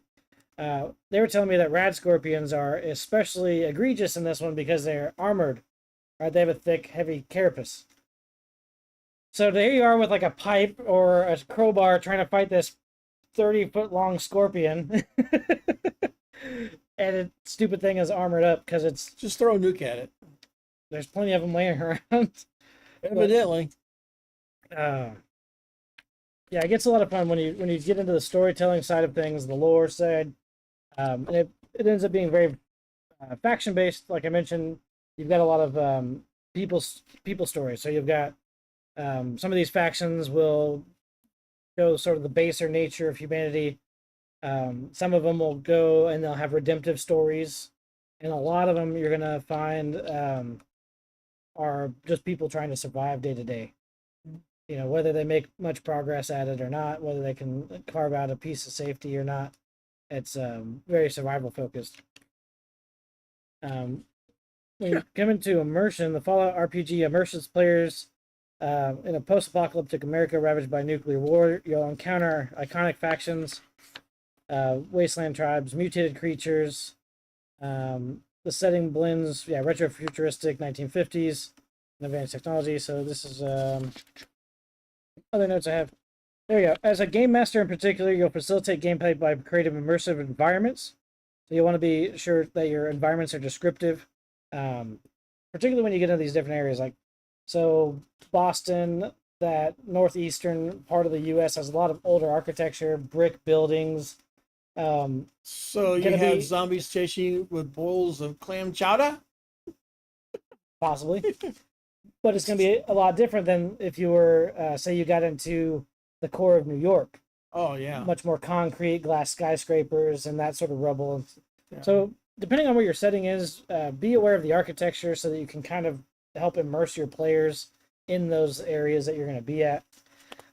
They were telling me that rad scorpions are especially egregious in this one because they're armored. Right? They have a thick, heavy carapace. So there you are with like a pipe or a crowbar trying to fight this 30-foot long scorpion. And the stupid thing is armored up because it's... Just throw a nuke at it. There's plenty of them laying around. Evidently. Yeah, it gets a lot of fun when you get into the storytelling side of things, the lore side. And it ends up being very faction-based. Like I mentioned, you've got a lot of people stories. So you've got some of these factions will show sort of the baser nature of humanity. Some of them will go and they'll have redemptive stories. And a lot of them you're going to find are just people trying to survive day to day. Whether they make much progress at it or not, whether they can carve out a piece of safety or not. It's very survival focused. When you come into immersion, the Fallout RPG immerses players in a post-apocalyptic America ravaged by nuclear war. You'll encounter iconic factions, wasteland tribes, mutated creatures. The setting blends, retro-futuristic 1950s and advanced technology. So this is other notes I have. There you go. As a game master in particular, you'll facilitate gameplay by creating immersive environments. So you want to be sure that your environments are descriptive, particularly when you get into these different areas. So Boston, that northeastern part of the U.S. has a lot of older architecture, brick buildings. So you have zombies chasing you with bowls of clam chowder? Possibly. But it's going to be a lot different than if you were, say you got into the core of New York. Oh, yeah. Much more concrete, glass skyscrapers, and that sort of rubble. Yeah. So depending on what your setting is, be aware of the architecture so that you can kind of help immerse your players in those areas that you're going to be at.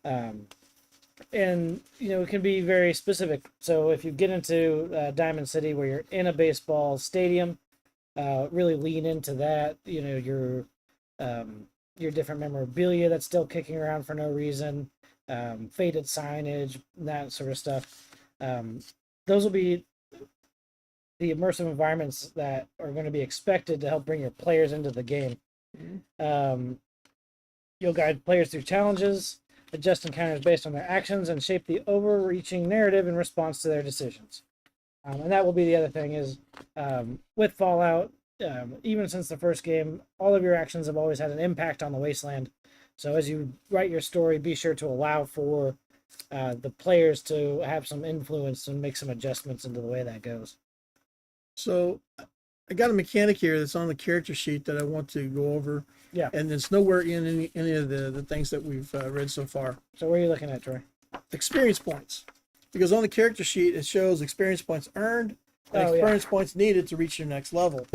And, it can be very specific. So if you get into Diamond City where you're in a baseball stadium, really lean into that, your different memorabilia that's still kicking around for no reason, faded signage, that sort of stuff. Those will be the immersive environments that are going to be expected to help bring your players into the game. You'll guide players through challenges, adjust encounters based on their actions, and shape the overreaching narrative in response to their decisions. And that will be the other thing is with Fallout, even since the first game, all of your actions have always had an impact on the Wasteland. So as you write your story, be sure to allow for the players to have some influence and make some adjustments into the way that goes. So I got a mechanic here that's on the character sheet that I want to go over. Yeah. And it's nowhere in any of the things that we've read so far. So what are you looking at, Troy? Experience points. Because on the character sheet, it shows experience points earned and experience points needed to reach your next level.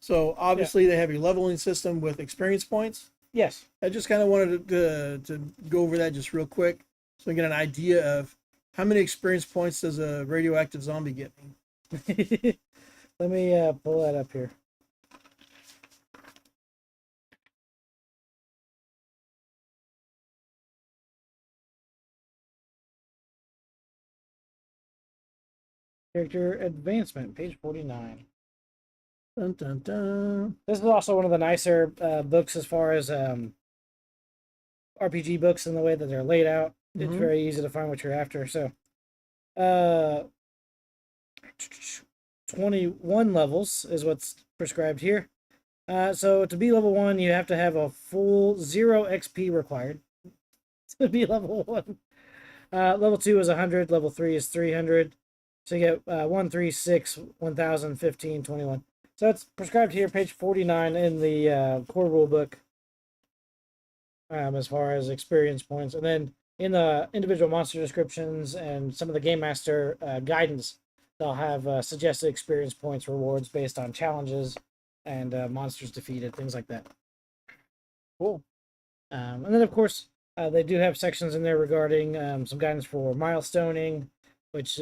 So obviously they have your leveling system with experience points. Yes. I just kind of wanted to go over that just real quick so we get an idea of How many experience points does a radioactive zombie get me? Let me pull that up here. Character advancement, page 49. Dun, dun, dun. This is also one of the nicer books as far as RPG books in the way that they're laid out. It's very easy to find what you're after. So, 21 levels is what's prescribed here. So to be level 1, you have to have a full 0 XP required to be level 1. Level 2 is 100. Level 3 is 300. So you get 1, 3, 6, 1,000, 15, 21. So it's prescribed here, page 49 in the core rule book, as far as experience points. And then in the individual monster descriptions and some of the Game Master guidance, they'll have suggested experience points rewards based on challenges and monsters defeated, things like that. Cool. And then, of course, they do have sections in there regarding some guidance for milestoning, which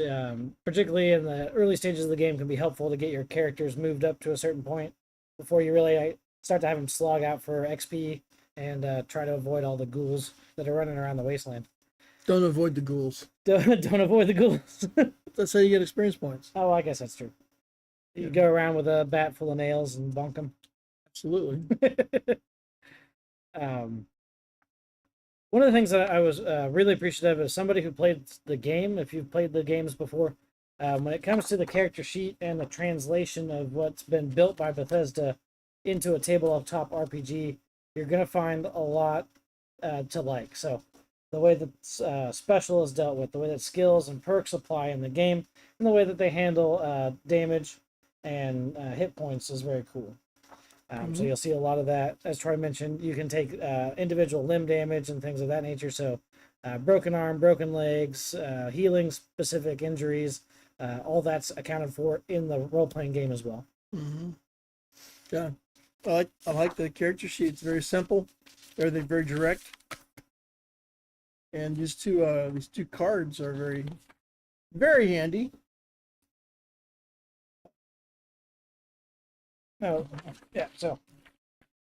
particularly in the early stages of the game can be helpful to get your characters moved up to a certain point before you really start to have them slog out for XP and try to avoid all the ghouls that are running around the wasteland. Don't avoid the ghouls. Don't avoid the ghouls. That's how you get experience points. Oh, I guess that's true. You go around with a bat full of nails and bonk them. Absolutely. One of the things that I was really appreciative of is somebody who played the game, if you've played the games before, when it comes to the character sheet and the translation of what's been built by Bethesda into a tabletop RPG, you're going to find a lot to like. So the way that special is dealt with, the way that skills and perks apply in the game, and the way that they handle damage and hit points is very cool. So you'll see a lot of that. As Troy mentioned, you can take individual limb damage and things of that nature. So broken arm, broken legs, healing specific injuries, all that's accounted for in the role-playing game as well. Yeah, I like the character sheet. It's very simple. Everything very direct. And these two cards are very, very handy. Oh, yeah, so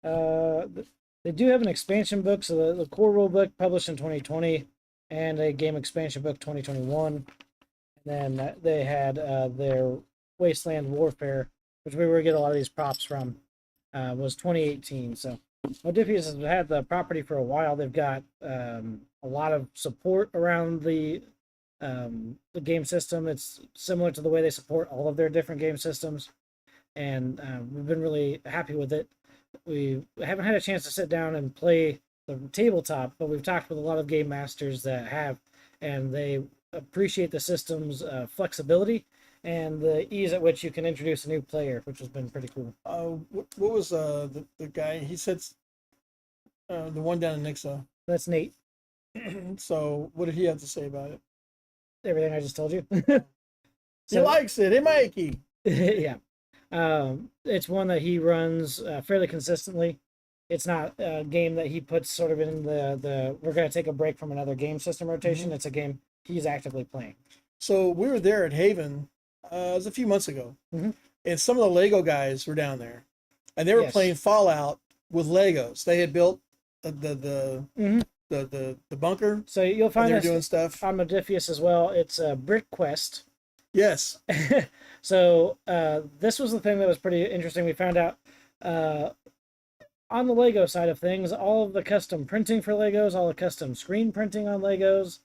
they do have an expansion book. So the core rule book published in 2020 and a game expansion book 2021. And then they had their Wasteland Warfare, which we were getting a lot of these props from, was 2018. So Modiphius has had the property for a while. They've got a lot of support around the game system. It's similar to the way they support all of their different game systems. And we've been really happy with it. We haven't had a chance to sit down and play the tabletop, but we've talked with a lot of game masters that have, and they appreciate the system's flexibility and the ease at which you can introduce a new player, which has been pretty cool. What was the guy? He said the one down in Nixa. That's Nate. So what did he have to say about it? Everything I just told you. He likes it. Hey, Mikey. Yeah. It's one that he runs fairly consistently. It's not a game that he puts sort of in the we're going to take a break from another game system rotation. It's a game he's actively playing. So we were there at Haven, it was a few months ago, and some of the Lego guys were down there, and they were playing Fallout with Legos. They had built the bunker. So you'll find they're doing stuff on Modiphius as well. It's a Brick Quest. Yes. So this was the thing that was pretty interesting. We found out on the Lego side of things, all of the custom printing for Legos, all the custom screen printing on Legos,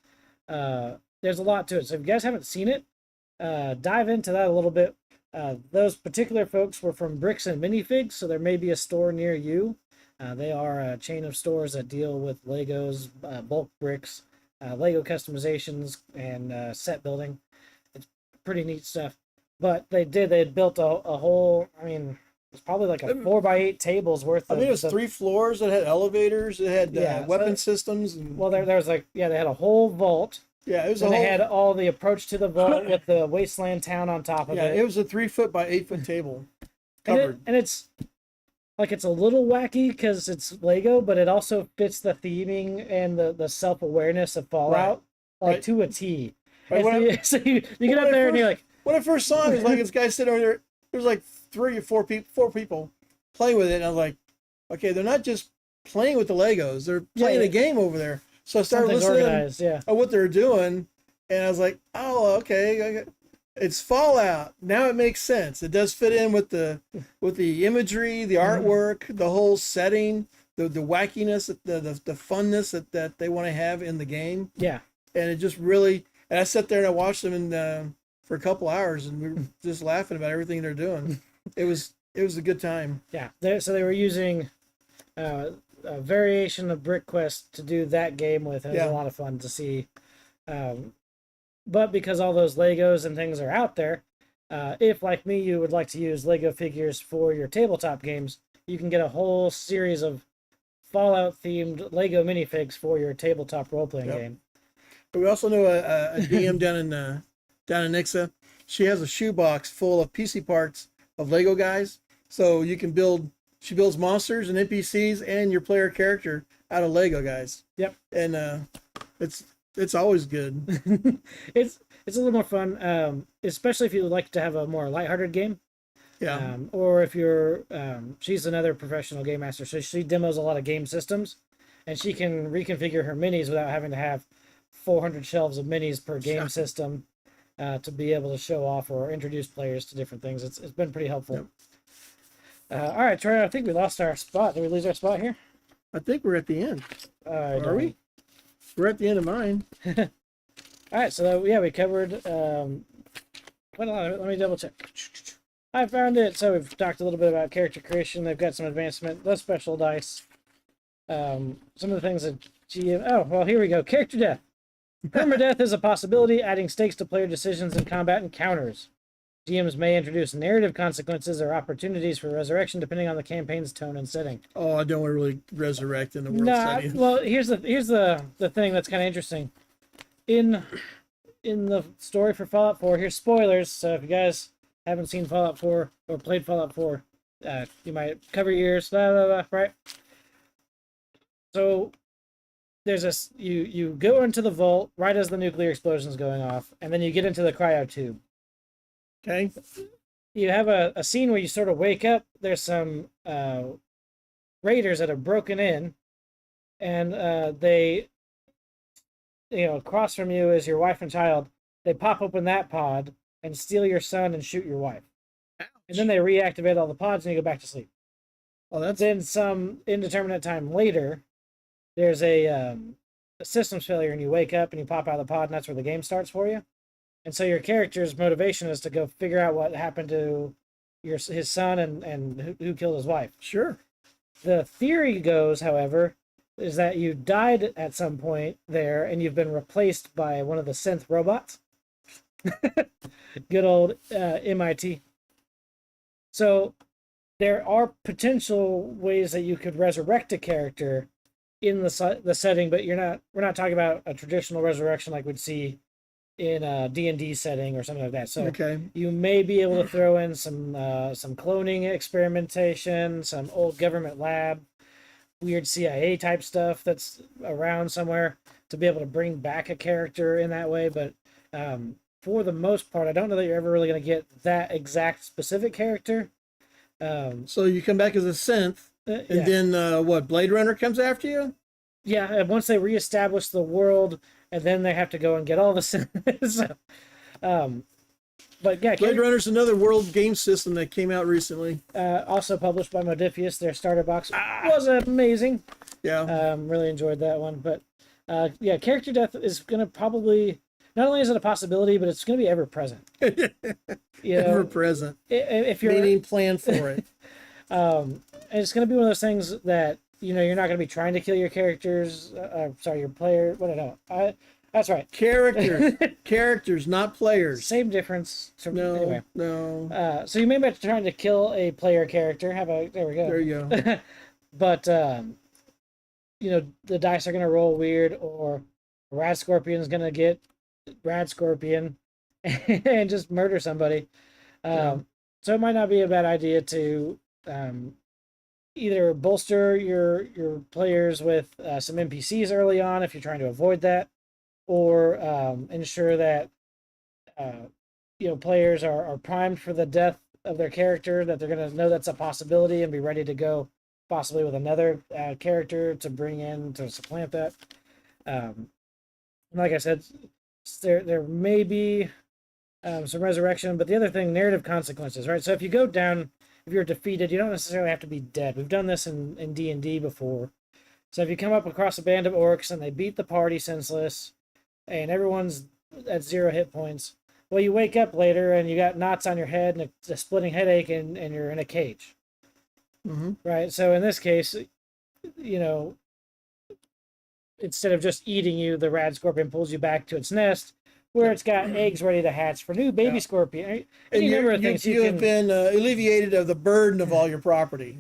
there's a lot to it. So if you guys haven't seen it, dive into that a little bit. Those particular folks were from Bricks and Minifigs, so there may be a store near you. They are a chain of stores that deal with Legos, bulk bricks, Lego customizations, and set building. It's pretty neat stuff. But they had built a whole, I mean, it's probably like a 4x8 tables worth of... I think it was 3 floors that had elevators, it had weapon systems. And... Well, there was like, they had a whole vault. Yeah, it was and they had all the approach to the vault with the Wasteland town on top of it. Yeah, it was a 3 foot by 8 foot table. Covered. And it's like, it's a little wacky because it's Lego, but it also fits the theming and the self-awareness of Fallout, to a T. Right, So you get up there and you're like, when I first saw it, it was like this guy sitting over there. There's like 3 or 4 people, 4 people playing with it, and I was like, okay, they're not just playing with the Legos; they're playing a game over there. So I started listening organized, at what they're doing, and I was like, oh, okay. It's Fallout. Now it makes sense. It does fit in with the imagery, the artwork, the whole setting, the wackiness, the funness that they want to have in the game. Yeah. And it just really, and I sat there and I watched them for a couple hours, and we were just laughing about everything they're doing. It was a good time. Yeah. So they were using a variation of Brick Quest to do that game with. It was a lot of fun to see. But because all those Legos and things are out there, if, like me, you would like to use Lego figures for your tabletop games, you can get a whole series of Fallout-themed Lego minifigs for your tabletop role-playing game. But we also know a DM down in Nixa. She has a shoebox full of PC parts of Lego guys, so you can build. She builds monsters and NPCs and your player character out of Lego guys. Yep. And it's always good. It's a little more fun, especially if you would like to have a more lighthearted game. Yeah. Or if you're, she's another professional game master, so she demos a lot of game systems, and she can reconfigure her minis without having to have 400 shelves of minis per game system to be able to show off or introduce players to different things. It's been pretty helpful. Yep. All right, Troy, I think we lost our spot. Did we lose our spot here? I think we're at the end. Are we? We're at the end of mine. All right, so we covered quite a lot of it. Let me double check. I found it. So we've talked a little bit about character creation. They've got some advancement, the special dice. Some of the things that GM. Oh, well, here we go. Character death. Permadeath is a possibility, adding stakes to player decisions and combat encounters. GMs may introduce narrative consequences or opportunities for resurrection depending on the campaign's tone and setting. Oh, I don't want to really resurrect in the world setting. Well, here's the thing that's kind of interesting. In the story for Fallout 4, here's spoilers. So if you guys haven't seen Fallout 4 or played Fallout 4, you might cover your ears. Blah, blah, blah, right? So there's you go into the vault right as the nuclear explosion is going off, and then you get into the cryo tube. Okay. You have a scene where you sort of wake up. There's some raiders that have broken in, and they, across from you is your wife and child. They pop open that pod and steal your son and shoot your wife. Ouch. And then they reactivate all the pods and you go back to sleep. Well, that's then some indeterminate time later, there's a systems failure and you wake up and you pop out of the pod and that's where the game starts for you. And so your character's motivation is to go figure out what happened to his son and who killed his wife. Sure. The theory goes, however, is that you died at some point there and you've been replaced by one of the synth robots. Good old MIT. So there are potential ways that you could resurrect a character in the setting, but we're not talking about a traditional resurrection like we'd see in a D&D setting or something like that. So you may be able to throw in some cloning experimentation, some old government lab, weird CIA type stuff that's around somewhere to be able to bring back a character in that way. But for the most part, I don't know that you're ever really going to get that exact specific character. So you come back as a synth, and then what? Blade Runner comes after you? Yeah, and once they reestablish the world, and then they have to go and get all the synths. But yeah, Blade Runner's another world game system that came out recently. Also published by Modifius. Their starter box was amazing. Yeah. Really enjoyed that one. But character death is going to probably, not only is it a possibility, but it's going to be ever present. Ever present. If you're meaning plan for it. And it's going to be one of those things that you're not going to be trying to kill your characters. Your player. What I know. That's right. Characters, not players. Same difference. No. So you may be trying to kill a player character. There we go. There you go. But the dice are going to roll weird, or Rad Scorpion's going to get Rad Scorpion and just murder somebody. So it might not be a bad idea to either bolster your players with some NPCs early on if you're trying to avoid that, or ensure that players are primed for the death of their character, that they're going to know that's a possibility and be ready to go possibly with another character to bring in to supplant that. Like I said, there may be some resurrection, but the other thing, narrative consequences, right? So if you go down, if you're defeated, you don't necessarily have to be dead. We've done this in D&D before. So if you come up across a band of orcs and they beat the party senseless and everyone's at 0 hit points, well, you wake up later and you got knots on your head and a splitting headache and you're in a cage. Mm-hmm. Right? So in this case, instead of just eating you, the rad scorpion pulls you back to its nest where it's got eggs ready to hatch for new baby scorpion. And you have been alleviated of the burden of all your property.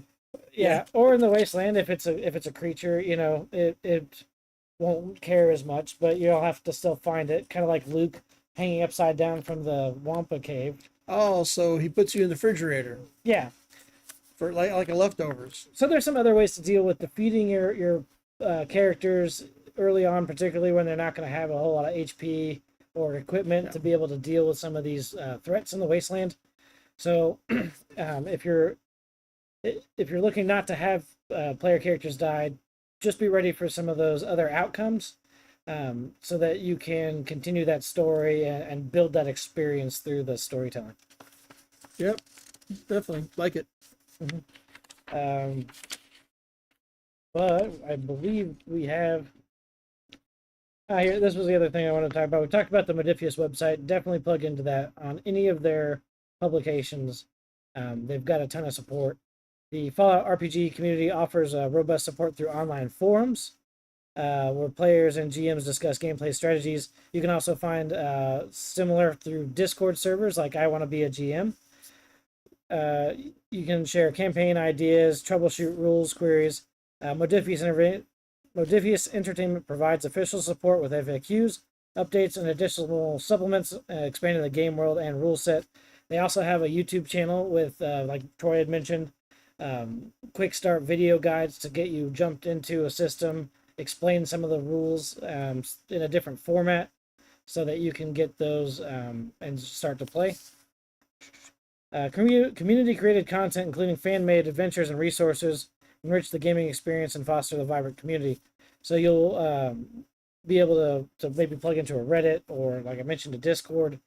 Yeah, or in the Wasteland, if it's a creature, it won't care as much, but you'll have to still find it, kind of like Luke hanging upside down from the Wampa cave. Oh, so he puts you in the refrigerator. Yeah, for like a leftovers. So there's some other ways to deal with defeating your characters early on, particularly when they're not going to have a whole lot of HP or equipment to be able to deal with some of these threats in the Wasteland. So if you're looking not to have player characters die, just be ready for some of those other outcomes, so that you can continue that story and build that experience through the storytelling. Yep, definitely like it. Mm-hmm. But I believe we have. Here, this was the other thing I wanted to talk about. We talked about the Modifius website. Definitely plug into that on any of their publications. They've got a ton of support. The Fallout RPG community offers robust support through online forums, where players and GMs discuss gameplay strategies. You can also find similar through Discord servers like I Want to Be a GM. You can share campaign ideas, troubleshoot rules queries. Modifius Entertainment provides official support with FAQs, updates, and additional supplements, expanding the game world and rule set. They also have a YouTube channel with, like Troy had mentioned, quick start video guides to get you jumped into a system, explain some of the rules in a different format so that you can get those and start to play. Community created content, including fan-made adventures and resources, enrich the gaming experience and foster the vibrant community. So you'll be able to maybe plug into a Reddit or, like I mentioned, a Discord,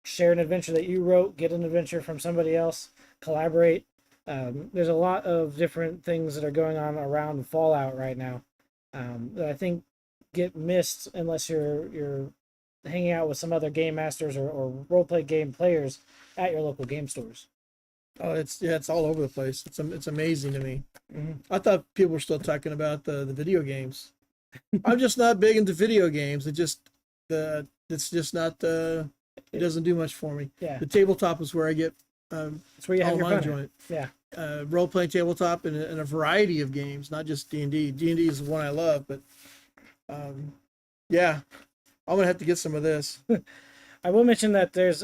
share an adventure that you wrote, get an adventure from somebody else, collaborate. There's a lot of different things that are going on around Fallout right now that I think get missed unless you're hanging out with some other game masters or role-play game players at your local game stores. Oh, it's all over the place. It's amazing to me. Mm-hmm. I thought people were still talking about the video games. I'm just not big into video games. It's just not it doesn't do much for me. Yeah. The tabletop is where I get it's where you have your fun. Enjoyment. Yeah. Role playing tabletop in a variety of games, not just D&D. D&D is the one I love, but yeah, I'm gonna have to get some of this. I will mention that there's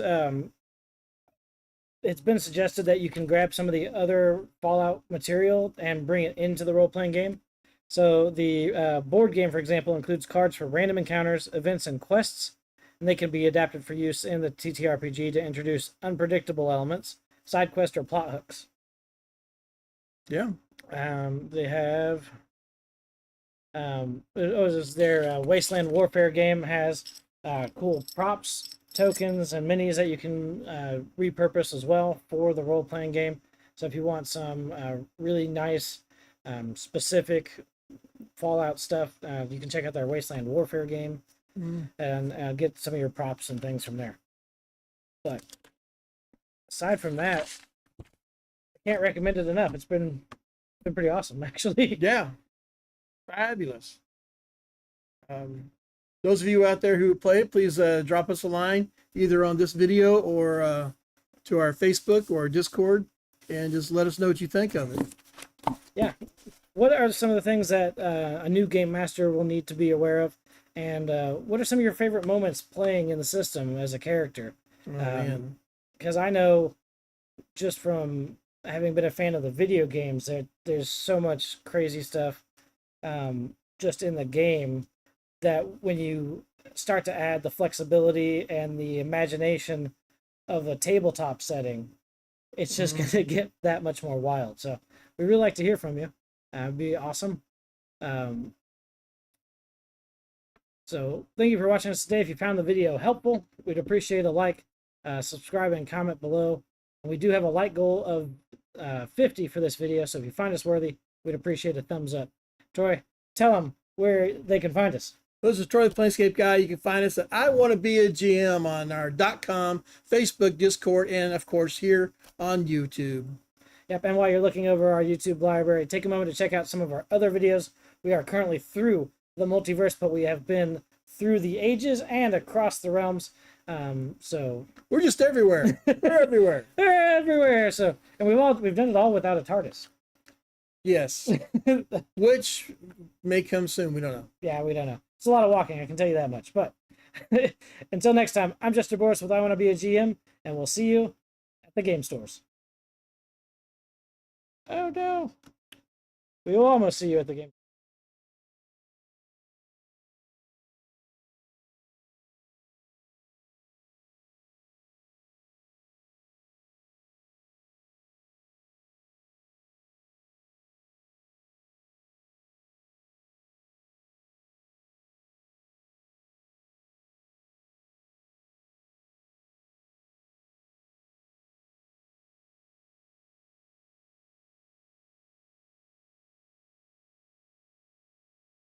it's been suggested that you can grab some of the other Fallout material and bring it into the role-playing game. So the board game, for example, includes cards for random encounters, events, and quests, and they can be adapted for use in the TTRPG to introduce unpredictable elements, side quests, or plot hooks. Yeah. They have their Wasteland Warfare game has cool props, tokens, and minis that you can repurpose as well for the role-playing game. So if you want some really nice specific Fallout stuff, you can check out their Wasteland Warfare game and get some of your props and things from there. But aside from that, I can't recommend it enough. It's been pretty awesome, actually. Yeah, fabulous. Those of you out there who play it, please drop us a line either on this video or to our Facebook or Discord, and just let us know what you think of it. Yeah. What are some of the things that a new game master will need to be aware of? And what are some of your favorite moments playing in the system as a character? Oh, man. Because I know just from having been a fan of the video games that there's so much crazy stuff just in the game that when you start to add the flexibility and the imagination of a tabletop setting, it's just going to get that much more wild. So we really like to hear from you. It'd be awesome. So thank you for watching us today. If you found the video helpful, we'd appreciate a like, subscribe, and comment below. And we do have a like goal of 50 for this video, so if you find us worthy, we'd appreciate a thumbs up. Troy, tell them where they can find us. This is Troy the Planescape Guy. You can find us at I Want to Be a GM on our .com, Facebook, Discord, and of course here on YouTube. Yep, and while you're looking over our YouTube library, take a moment to check out some of our other videos. We are currently through the multiverse, but we have been through the ages and across the realms. So we're just everywhere. We're everywhere. We're everywhere. So, and we've done it all without a TARDIS. Yes, which may come soon. We don't know. Yeah, we don't know. It's a lot of walking, I can tell you that much. But until next time, I'm Jester Borris with I Want to Be a GM, and we'll see you at the game stores. Oh no, we will almost see you at the game.